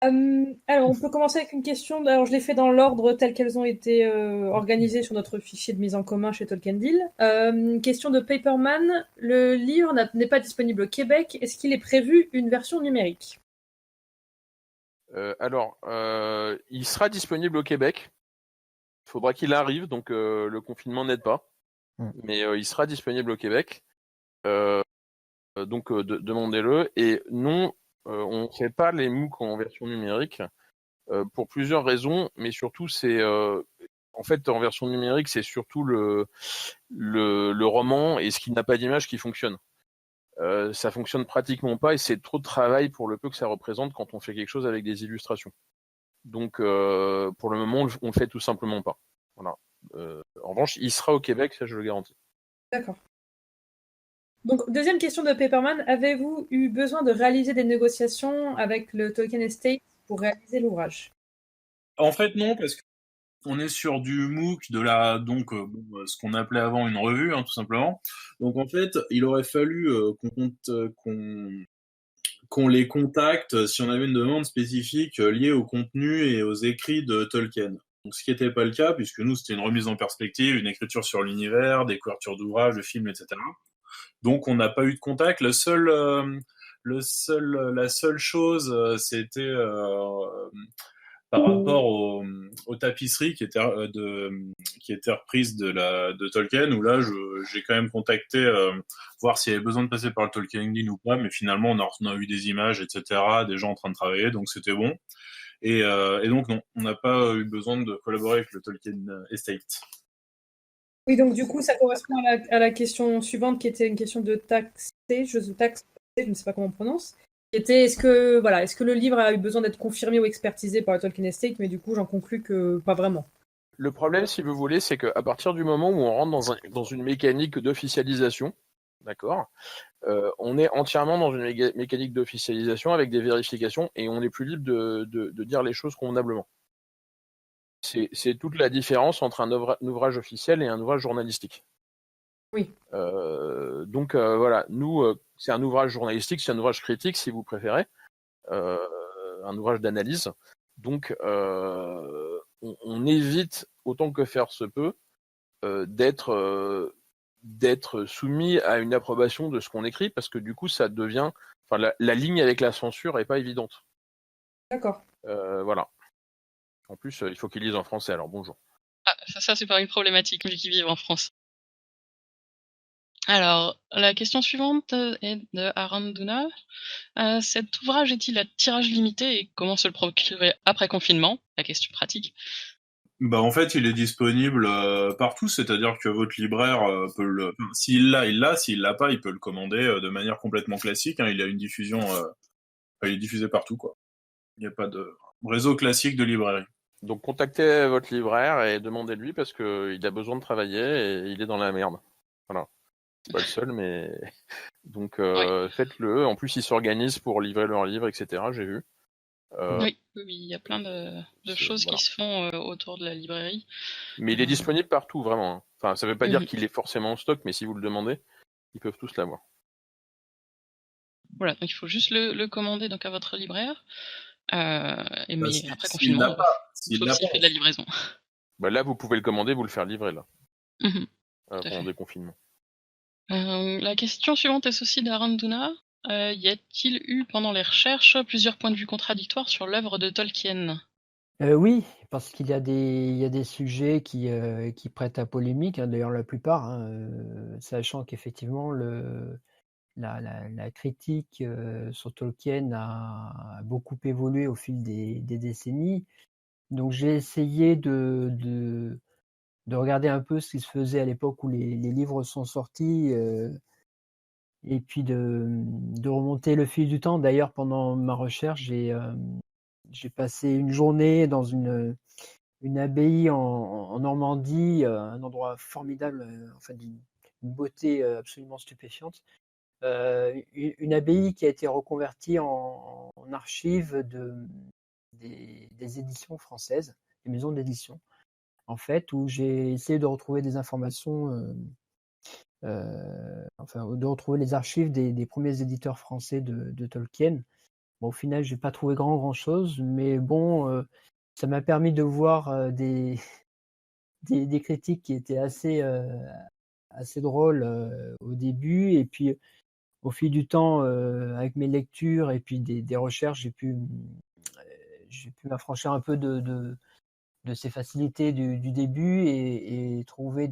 Alors, on peut commencer avec une question. Alors, je l'ai fait dans l'ordre tel qu'elles ont été organisées sur notre fichier de mise en commun chez Tolkien Deal. Question de Paperman. Le livre n'est pas disponible au Québec. Est-ce qu'il est prévu une version numérique ? Il sera disponible au Québec. Il faudra qu'il arrive, donc le confinement n'aide pas. Mais il sera disponible au Québec. Donc, demandez-le. Et non, on ne fait pas les MOOC en version numérique pour plusieurs raisons, mais surtout en fait, en version numérique, c'est surtout le roman et ce qui n'a pas d'image qui fonctionne. Ça fonctionne pratiquement pas et c'est trop de travail pour le peu que ça représente quand on fait quelque chose avec des illustrations. Donc, pour le moment, on le fait tout simplement pas. Voilà. En revanche, il sera au Québec, ça je le garantis. D'accord. Donc, deuxième question de Paperman. Avez-vous eu besoin de réaliser des négociations avec le Tolkien Estate pour réaliser l'ouvrage ? En fait, non, parce qu'on est sur du MOOC ce qu'on appelait avant une revue, hein, tout simplement. Donc, en fait, il aurait fallu qu'on les contacte si on avait une demande spécifique liée au contenu et aux écrits de Tolkien. Donc, ce qui n'était pas le cas, puisque nous, c'était une remise en perspective, une écriture sur l'univers, des couvertures d'ouvrages, de films, etc. Donc, on n'a pas eu de contact. La seule chose, c'était par rapport aux tapisseries qui étaient reprises de Tolkien, où là, j'ai quand même contacté voir s'il y avait besoin de passer par le Tolkien Deal ou pas, mais finalement, on a eu des images, etc., des gens en train de travailler, donc c'était bon. Et donc, non, on n'a pas eu besoin de collaborer avec le Tolkien Estate. Oui, donc du coup, ça correspond à la question suivante, qui était une question de taxé, je ne sais pas comment on prononce, qui était est-ce que le livre a eu besoin d'être confirmé ou expertisé par le Tolkien Estate, mais du coup, j'en conclus que pas vraiment. Le problème, si vous voulez, c'est qu'à partir du moment où on rentre dans une mécanique d'officialisation, d'accord, on est entièrement dans une mécanique d'officialisation avec des vérifications et on n'est plus libre de dire les choses convenablement. C'est toute la différence entre un ouvrage officiel et un ouvrage journalistique. Oui. Donc voilà, nous, c'est un ouvrage journalistique, c'est un ouvrage critique si vous préférez, un ouvrage d'analyse. Donc on évite autant que faire se peut d'être soumis à une approbation de ce qu'on écrit parce que du coup ça devient, la ligne avec la censure est pas évidente. D'accord. Voilà. En plus, il faut qu'ils lisent en français, alors bonjour. Ah, ça c'est pas une problématique, vu qu'ils vivent en France. Alors, la question suivante est de Aranduna. Cet ouvrage est-il à tirage limité et comment se le procurer après confinement ? La question pratique. En fait, il est disponible partout, c'est-à-dire que votre libraire peut s'il l'a, s'il l'a pas, il peut le commander de manière complètement classique. Hein, il a une diffusion, il est diffusé partout, quoi. Il n'y a pas de réseau classique de librairie. Donc contactez votre libraire et demandez-lui parce qu'il a besoin de travailler et il est dans la merde. Voilà. C'est pas le seul, mais donc faites-le. En plus, ils s'organisent pour livrer leurs livres, etc. J'ai vu. Oui, il y a plein de choses qui se font autour de la librairie. Mais il est disponible partout, vraiment. Hein. Enfin, ça veut pas dire qu'il est forcément en stock, mais si vous le demandez, ils peuvent tous l'avoir. Voilà, donc il faut juste le commander donc à votre libraire. Mais après s'il confinement, s'il fait de la livraison. Bah là, vous pouvez le commander, vous le faire livrer là, Mhm, tout à pendant fait. des confinements. La question suivante est ceci d'Aranduna. Y a-t-il eu pendant les recherches plusieurs points de vue contradictoires sur l'œuvre de Tolkien? Oui, parce qu'il y a des sujets qui prêtent à polémique, hein, d'ailleurs la plupart, hein, sachant qu'effectivement la critique sur Tolkien a beaucoup évolué au fil des décennies. Donc j'ai essayé de regarder un peu ce qui se faisait à l'époque où les livres sont sortis, et puis de remonter le fil du temps. D'ailleurs, pendant ma recherche, j'ai passé une journée dans une abbaye en Normandie, un endroit formidable, enfin d'une beauté absolument stupéfiante. Une abbaye qui a été reconvertie en archive des éditions françaises, des maisons d'édition, en fait, où j'ai essayé de retrouver des informations, enfin, de retrouver les archives des premiers éditeurs français de Tolkien. Bon, au final, j'ai pas trouvé grand-chose, mais bon, ça m'a permis de voir des critiques qui étaient assez drôles au début, et puis au fil du temps, avec mes lectures et puis des recherches, j'ai pu m'affranchir un peu de ces facilités du début et trouver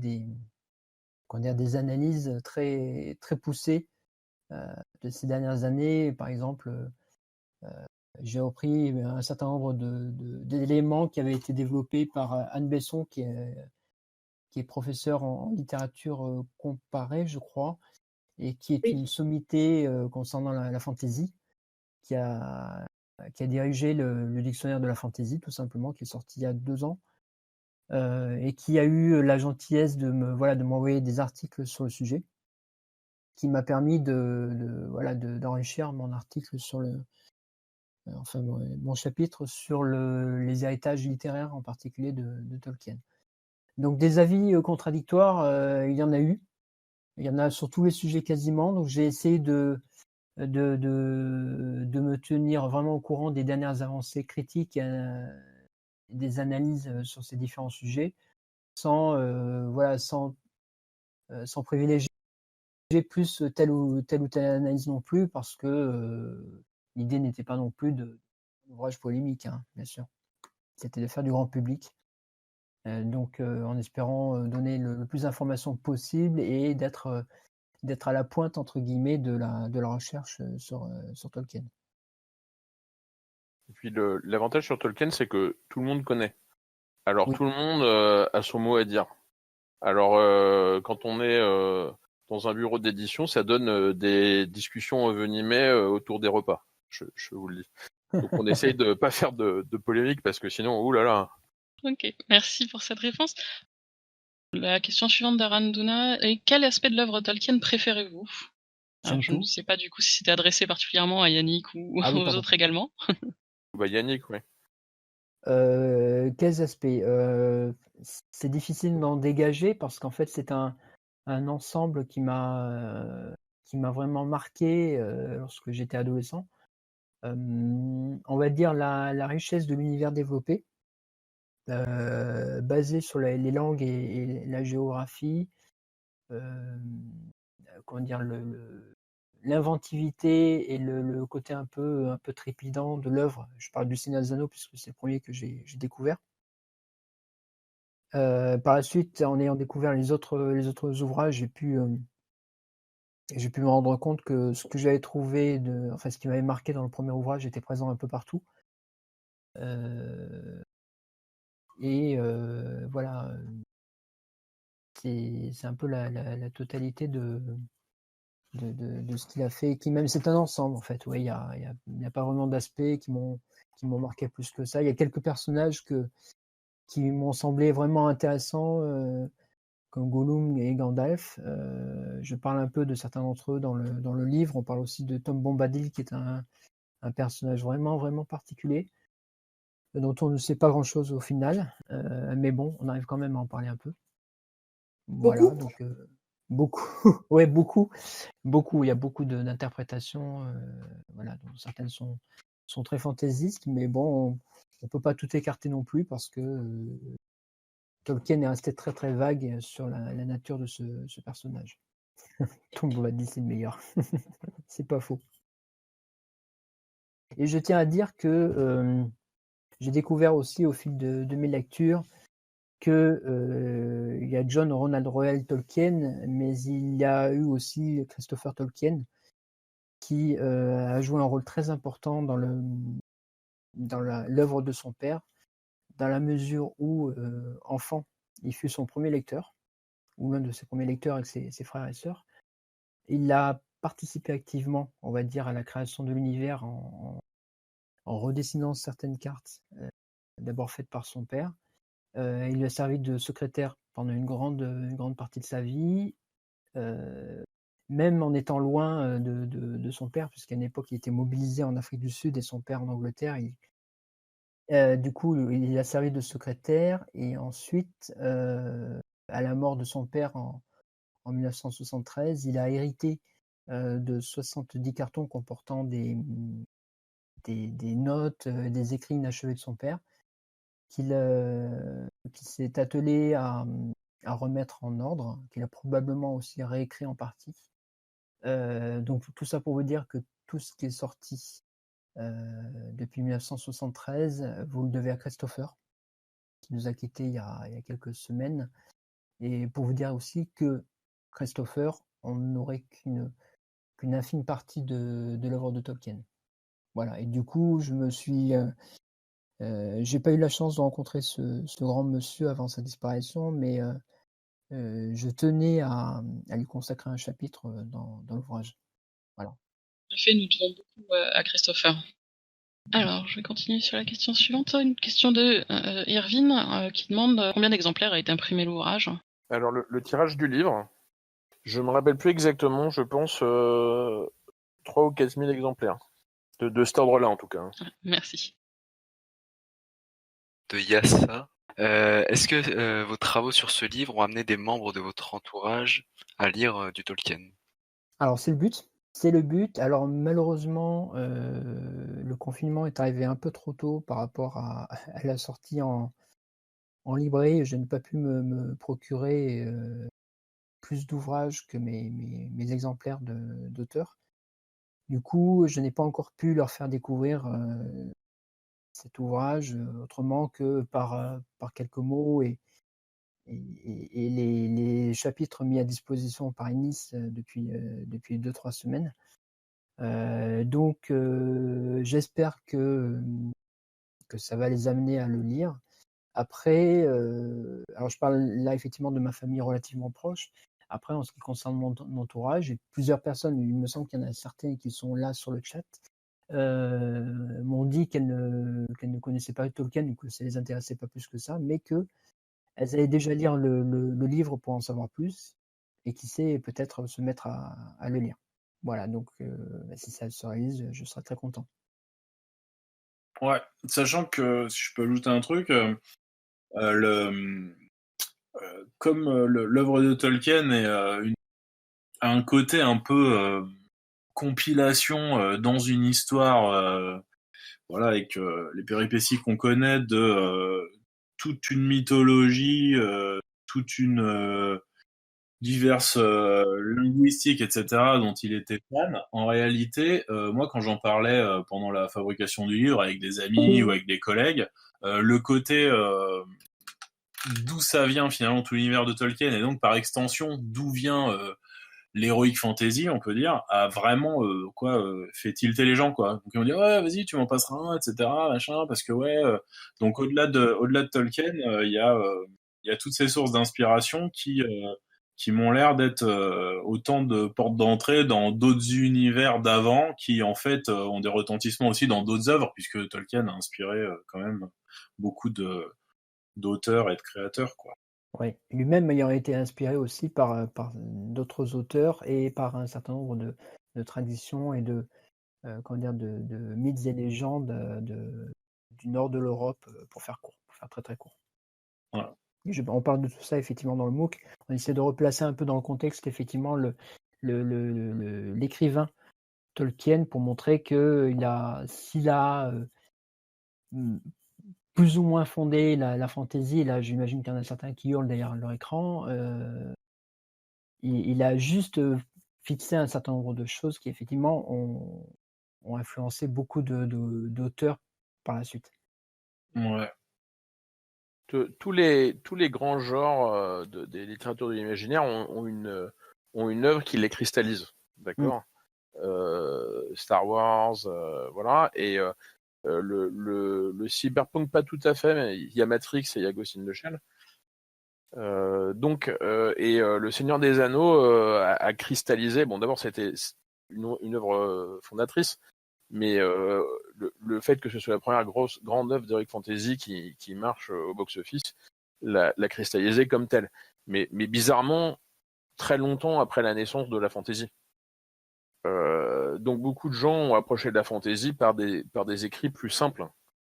comment dire, des analyses très, très poussées de ces dernières années. Par exemple, j'ai repris un certain nombre d'éléments qui avaient été développés par Anne Besson, qui est professeure en littérature comparée, je crois, et qui est Oui. une sommité concernant la fantaisie, qui a, qui a dirigé le dictionnaire de la fantaisie, tout simplement, qui est sorti il y a 2 ans, et qui a eu la gentillesse voilà, de m'envoyer des articles sur le sujet, qui m'a permis voilà, d'enrichir mon article sur enfin, mon chapitre sur les héritages littéraires, en particulier de Tolkien. Donc des avis contradictoires, il y en a eu. Il y en a sur tous les sujets quasiment. Donc j'ai essayé de me tenir vraiment au courant des dernières avancées critiques, des analyses sur ces différents sujets, voilà, sans privilégier plus telle ou telle analyse non plus, parce que l'idée n'était pas non plus d'ouvrage polémique, hein, bien sûr. C'était de faire du grand public. Donc en espérant donner le plus d'informations possible et d'être à la pointe, entre guillemets, de la recherche sur Tolkien. Et puis l'avantage sur Tolkien, c'est que tout le monde connaît. Alors Oui. tout le monde a son mot à dire. Alors quand on est dans un bureau d'édition, ça donne des discussions envenimées autour des repas. Je vous le dis. Donc on essaye de pas faire de polémique parce que sinon, oulala. Ok, merci pour cette réponse. La question suivante d'Aranduna est: quel aspect de l'œuvre Tolkien préférez-vous? Alors, je ne sais pas du coup si c'était adressé particulièrement à Yannick ou Ah oui, aux pardon. autres également. Bah Yannick, oui. Quels aspects? C'est difficile d'en dégager parce qu'en fait, c'est un ensemble qui m'a vraiment marqué lorsque j'étais adolescent. On va dire la richesse de l'univers développé, basé sur les langues et la géographie. Comment dire, l'inventivité et le côté un peu trépidant de l'œuvre. Je parle du Seigneur des Anneaux puisque c'est le premier que j'ai découvert. Par la suite, en ayant découvert les autres ouvrages, j'ai pu me rendre compte que ce que j'avais trouvé, enfin ce qui m'avait marqué dans le premier ouvrage était présent un peu partout. Et voilà, c'est un peu la totalité de ce qu'il a fait, qui même c'est un ensemble en fait. Ouais, il y a pas vraiment d'aspects qui m'ont marqué plus que ça. Il y a quelques personnages qui m'ont semblé vraiment intéressants, comme Gollum et Gandalf. Je parle un peu de certains d'entre eux dans le livre. On parle aussi de Tom Bombadil, qui est un personnage vraiment, vraiment particulier, dont on ne sait pas grand-chose au final. Mais bon, on arrive quand même à en parler un peu. Voilà, donc beaucoup. Ouais, beaucoup. Beaucoup. Il y a beaucoup d'interprétations, voilà, dont certaines sont très fantaisistes, mais bon, on peut pas tout écarter non plus parce que Tolkien est resté très très vague sur la nature de ce personnage. Tom Bombadil, c'est le meilleur. C'est pas faux. Et je tiens à dire que j'ai découvert aussi au fil de mes lectures que il y a John Ronald Reuel Tolkien, mais il y a eu aussi Christopher Tolkien qui a joué un rôle très important dans l'œuvre de son père, dans la mesure où, enfant, il fut son premier lecteur, ou l'un de ses premiers lecteurs avec ses frères et sœurs. Il a participé activement, on va dire, à la création de l'univers en redessinant certaines cartes, d'abord faites par son père. Il lui a servi de secrétaire pendant une grande partie de sa vie, même en étant loin de son père, puisqu'à une époque, il était mobilisé en Afrique du Sud et son père en Angleterre. Du coup, il a servi de secrétaire et ensuite, à la mort de son père en 1973, il a hérité de 70 cartons comportant des notes, des écrits inachevés de son père, qu'il s'est attelé à remettre en ordre, qu'il a probablement aussi réécrit en partie. Donc tout ça pour vous dire que tout ce qui est sorti depuis 1973, vous le devez à Christopher, qui nous a quittés il y a quelques semaines. Et pour vous dire aussi que Christopher, on n'aurait qu'une infime partie de l'œuvre de Tolkien. Voilà. Et du coup, j'ai pas eu la chance de rencontrer ce grand monsieur avant sa disparition, mais je tenais à lui consacrer un chapitre dans l'ouvrage. Voilà. En effet, nous devons beaucoup à Christopher. Alors, je vais continuer sur la question suivante. Une question de Irvine qui demande combien d'exemplaires a été imprimé l'ouvrage. Alors, le tirage du livre, je me rappelle plus exactement, je pense 3 ou 4 000 exemplaires. De cet ordre-là, en tout cas. Merci. De Yassa. Est-ce que vos travaux sur ce livre ont amené des membres de votre entourage à lire du Tolkien? Alors, c'est le but. C'est le but. Alors, malheureusement, le confinement est arrivé un peu trop tôt par rapport à la sortie en librairie. Je n'ai pas pu me procurer plus d'ouvrages que mes exemplaires d'auteurs. Du coup, je n'ai pas encore pu leur faire découvrir cet ouvrage autrement que par quelques mots et les chapitres mis à disposition par Ennis depuis 2-3 semaines. Donc, j'espère que ça va les amener à le lire. Après, alors je parle là effectivement de ma famille relativement proche. Après, en ce qui concerne mon entourage, et plusieurs personnes, il me semble qu'il y en a certains qui sont là sur le chat, m'ont dit qu'elles ne connaissaient pas Tolkien, que ça les intéressait pas plus que ça, mais qu'elles allaient déjà lire le livre pour en savoir plus, et qui sait, peut-être se mettre à le lire. Voilà, donc si ça se réalise, je serai très content. Ouais, sachant que, si je peux ajouter un truc, comme l'œuvre de Tolkien a un côté un peu compilation dans une histoire, voilà, avec les péripéties qu'on connaît de toute une mythologie, toute une diverses linguistiques, etc., dont il était fan. En réalité, moi, quand j'en parlais pendant la fabrication du livre avec des amis ou avec des collègues, le côté d'où ça vient finalement tout l'univers de Tolkien et donc par extension d'où vient l'heroic fantasy, on peut dire, a vraiment fait tilter les gens, quoi. Donc ils vont dire ouais, vas-y, tu m'en passeras un, etc., machin, parce que ouais. Donc au-delà de Tolkien, il y a toutes ces sources d'inspiration qui m'ont l'air d'être autant de portes d'entrée dans d'autres univers d'avant qui en fait ont des retentissements aussi dans d'autres œuvres, puisque Tolkien a inspiré quand même beaucoup d'auteurs et de créateurs, quoi. Oui, lui-même ayant été inspiré aussi par d'autres auteurs et par un certain nombre de traditions et de mythes et légendes du nord de l'Europe, pour faire court, pour faire très très court. Voilà. On parle de tout ça effectivement dans le MOOC. On essaie de replacer un peu dans le contexte effectivement l'écrivain Tolkien pour montrer que s'il a plus ou moins fondé la fantaisie. Là, j'imagine qu'il y en a certains qui hurlent derrière leur écran. Il a juste fixé un certain nombre de choses qui, effectivement, ont influencé beaucoup d'auteurs par la suite. Ouais. Tous les grands genres des littératures de l'imaginaire ont une œuvre qui les cristallise, d'accord. Star Wars, voilà, et le cyberpunk pas tout à fait, mais il y a Matrix et il y a Ghost in the Shell. Le Seigneur des Anneaux a cristallisé. Bon, d'abord c'était une œuvre fondatrice, mais le fait que ce soit la première grande œuvre d'Heroic Fantasy qui marche au box-office l'a cristallisé comme telle. Mais bizarrement, très longtemps après la naissance de la fantasy. Donc beaucoup de gens ont approché de la fantasy par des écrits plus simples.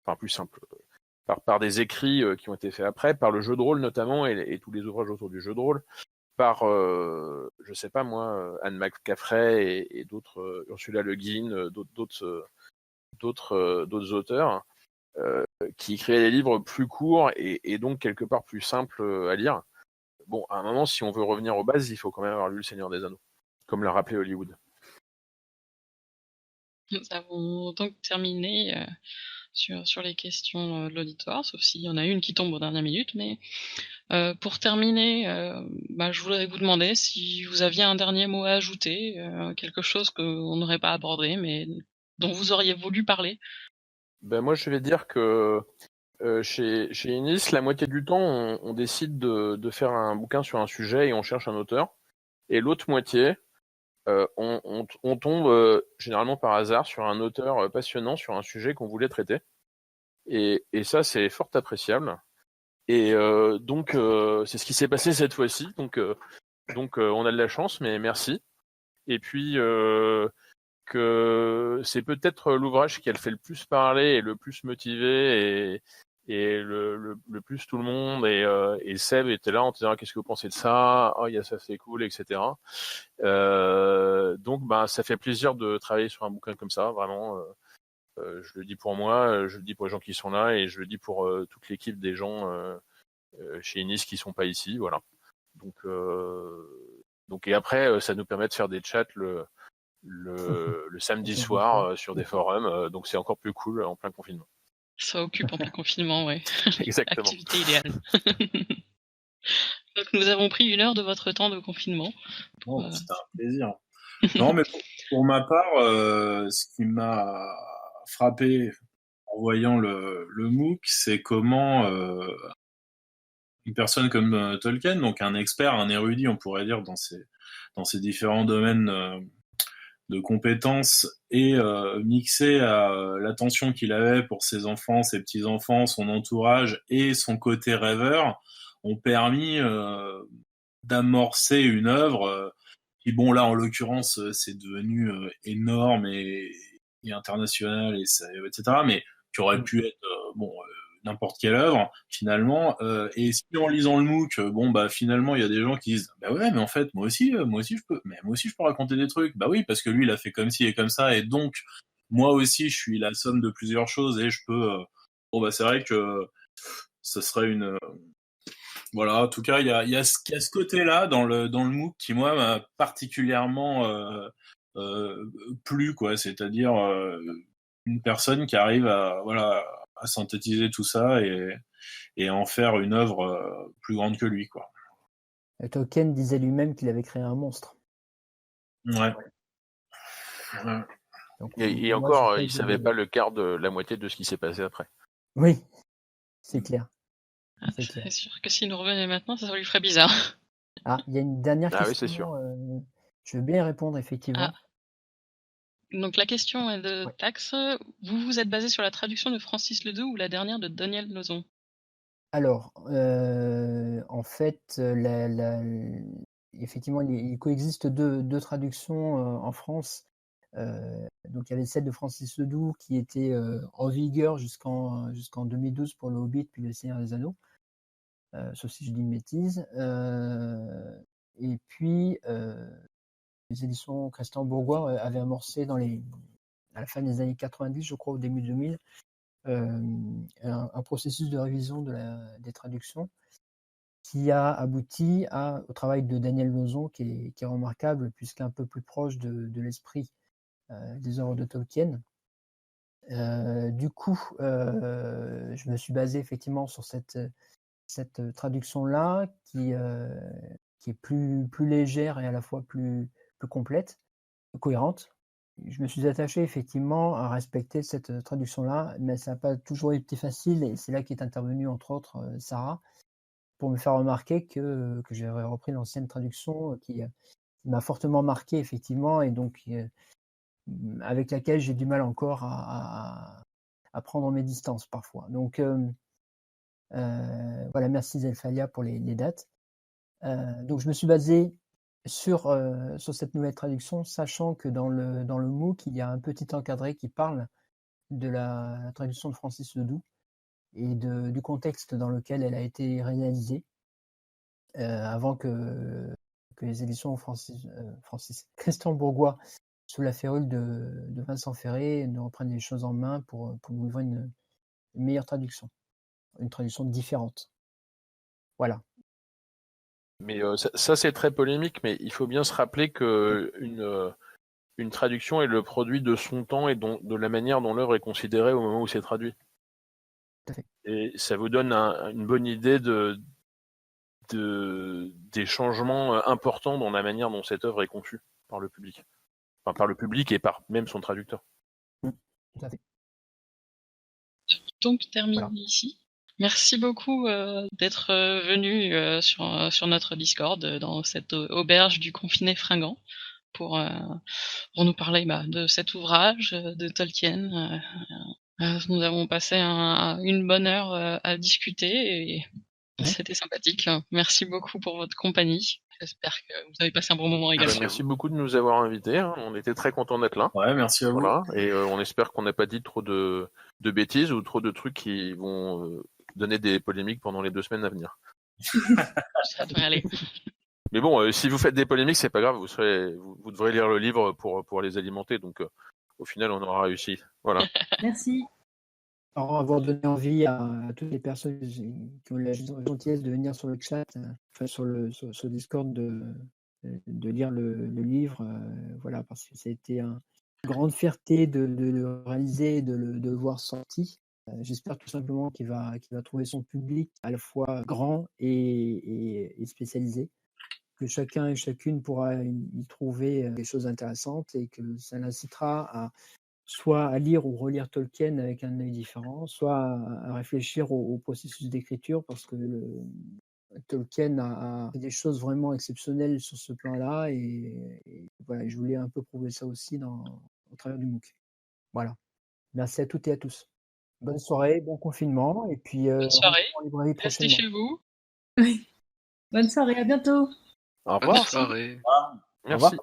Enfin, plus simples. Par des écrits qui ont été faits après, par le jeu de rôle notamment, et tous les ouvrages autour du jeu de rôle, par, je sais pas moi, Anne McCaffrey et d'autres, Ursula Le Guin, d'autres auteurs, qui créaient des livres plus courts et donc quelque part plus simples à lire. Bon, à un moment, si on veut revenir aux bases, il faut quand même avoir lu Le Seigneur des Anneaux, comme l'a rappelé Hollywood. Nous avons donc terminé sur les questions de l'auditoire, sauf s'il y en a une qui tombe aux dernières minutes. Mais pour terminer, je voudrais vous demander si vous aviez un dernier mot à ajouter, quelque chose qu'on n'aurait pas abordé, mais dont vous auriez voulu parler. Ben moi, je vais dire que chez Inis, la moitié du temps, on décide de faire un bouquin sur un sujet et on cherche un auteur. Et l'autre moitié, on tombe généralement par hasard sur un auteur passionnant sur un sujet qu'on voulait traiter. Et ça, c'est fort appréciable. Et donc, c'est ce qui s'est passé cette fois-ci. Donc, on a de la chance, mais merci. Et puis, que c'est peut-être l'ouvrage qui a fait le plus parler et le plus motivé et le plus tout le monde. Et Seb était là en disant qu'est-ce que vous pensez de ça? Oh, il y a ça, c'est cool, etc. Donc, ça fait plaisir de travailler sur un bouquin comme ça, vraiment. Je le dis pour moi, je le dis pour les gens qui sont là et je le dis pour toute l'équipe des gens chez Inis qui sont pas ici, voilà. Donc et après, ça nous permet de faire des chats le samedi soir sur des forums, donc c'est encore plus cool en plein confinement. Ça occupe en plein confinement, ouais. Exactement. Activité idéale. Donc nous avons pris 1 heure de votre temps de confinement. C'était un plaisir. Non, mais pour ma part, ce qui m'a frappé en voyant le MOOC, c'est comment une personne comme Tolkien, donc un expert, un érudit, on pourrait dire, dans ces différents domaines de compétences, et mixé à l'attention qu'il avait pour ses enfants, ses petits-enfants, son entourage et son côté rêveur, ont permis d'amorcer une œuvre qui, bon, là, en l'occurrence, c'est devenu énorme et international, etc., mais qui aurait pu être, n'importe quelle œuvre, finalement. Et si en lisant le MOOC, finalement, il y a des gens qui disent, bah ouais, mais en fait, moi aussi, je peux raconter des trucs. Bah oui, parce que lui, il a fait comme ci et comme ça, et donc, moi aussi, je suis la somme de plusieurs choses, et je peux, c'est vrai que ce serait une, voilà, en tout cas, il y a ce côté-là dans le MOOC qui, moi, m'a particulièrement plu, quoi. C'est-à-dire une personne qui arrive à synthétiser tout ça et en faire une œuvre plus grande que lui, quoi. Et Tolkien disait lui-même qu'il avait créé un monstre. Ouais. Donc, Et encore, il savait pas le quart de la moitié de ce qui s'est passé après. Oui, c'est clair. C'est sûr que s'il nous revenait maintenant, ça lui ferait bizarre. Ah, il y a une dernière question. Oui, c'est sûr. Je veux bien y répondre, effectivement. Donc la question est de Tax. Vous vous êtes basé sur la traduction de Francis Ledoux ou la dernière de Daniel Lauzon? Alors, en fait, effectivement, il coexiste deux traductions en France. Donc, il y avait celle de Francis Ledoux qui était en vigueur jusqu'en 2012 pour Le Hobbit puis Le Seigneur des Anneaux, sauf si je dis une bêtise. Et puis, les éditions Christian Bourgois avaient amorcé à la fin des années 90, je crois, au début 2000, un processus de révision des traductions qui a abouti au travail de Daniel Lauzon, qui est remarquable, puisqu'il est un peu plus proche de l'esprit des œuvres de Tolkien. Du coup, je me suis basé effectivement sur cette traduction-là, qui est plus légère et à la fois plus complète, cohérente. Je me suis attaché effectivement à respecter cette traduction-là, mais ça n'a pas toujours été facile, et c'est là qu'est intervenue entre autres Sarah, pour me faire remarquer que j'avais repris l'ancienne traduction qui m'a fortement marqué effectivement, et donc avec laquelle j'ai du mal encore à prendre mes distances parfois. Donc voilà, merci Zelfalia pour les dates. Donc je me suis basé sur cette nouvelle traduction, sachant que dans le MOOC, il y a un petit encadré qui parle de la traduction de Francis Ledoux et du contexte dans lequel elle a été réalisée, avant que les éditions Christian Bourgois, sous la férule de Vincent Ferré, ne reprennent les choses en main pour nous livrer une meilleure traduction, une traduction différente. Voilà. Mais ça c'est très polémique, mais il faut bien se rappeler que une traduction est le produit de son temps et de la manière dont l'œuvre est considérée au moment où c'est traduit. Tout à fait. Et ça vous donne une bonne idée des changements importants dans la manière dont cette œuvre est conçue par le public. Enfin, par le public et par même son traducteur. Tout à fait. Donc termine Voilà. ici. Merci beaucoup d'être venu sur notre Discord dans cette auberge du confiné fringant pour nous parler de cet ouvrage de Tolkien. Nous avons passé une bonne heure à discuter et c'était sympathique. Merci beaucoup pour votre compagnie. J'espère que vous avez passé un bon moment également. Merci beaucoup de nous avoir invités. On était très contents d'être là. Ouais, merci à vous. Voilà. Et on espère qu'on n'a pas dit trop de bêtises ou trop de trucs qui vont donner des polémiques pendant les 2 semaines à venir. Ça devrait aller. Mais bon, si vous faites des polémiques, c'est pas grave. Vous devrez lire le livre pour les alimenter. Donc, au final, on aura réussi. Voilà. Merci. Alors, avoir donné envie à toutes les personnes qui ont la gentillesse de venir sur le chat, sur le Discord, de lire le livre, voilà, parce que ça a été une grande fierté de le réaliser et de le voir sorti. J'espère tout simplement qu'il va trouver son public à la fois grand et spécialisé, que chacun et chacune pourra y trouver des choses intéressantes, et que ça l'incitera soit à lire ou relire Tolkien avec un œil différent, soit à réfléchir au processus d'écriture, parce que Tolkien a fait des choses vraiment exceptionnelles sur ce plan-là, et voilà, je voulais un peu prouver ça aussi au travers du MOOC. Voilà. Merci à toutes et à tous. Bonne soirée, bon confinement, et puis Bonne soirée. en librairie Restez prochainement. chez vous. Oui. Bonne soirée, à bientôt. Au Bonne revoir. soirée. Merci.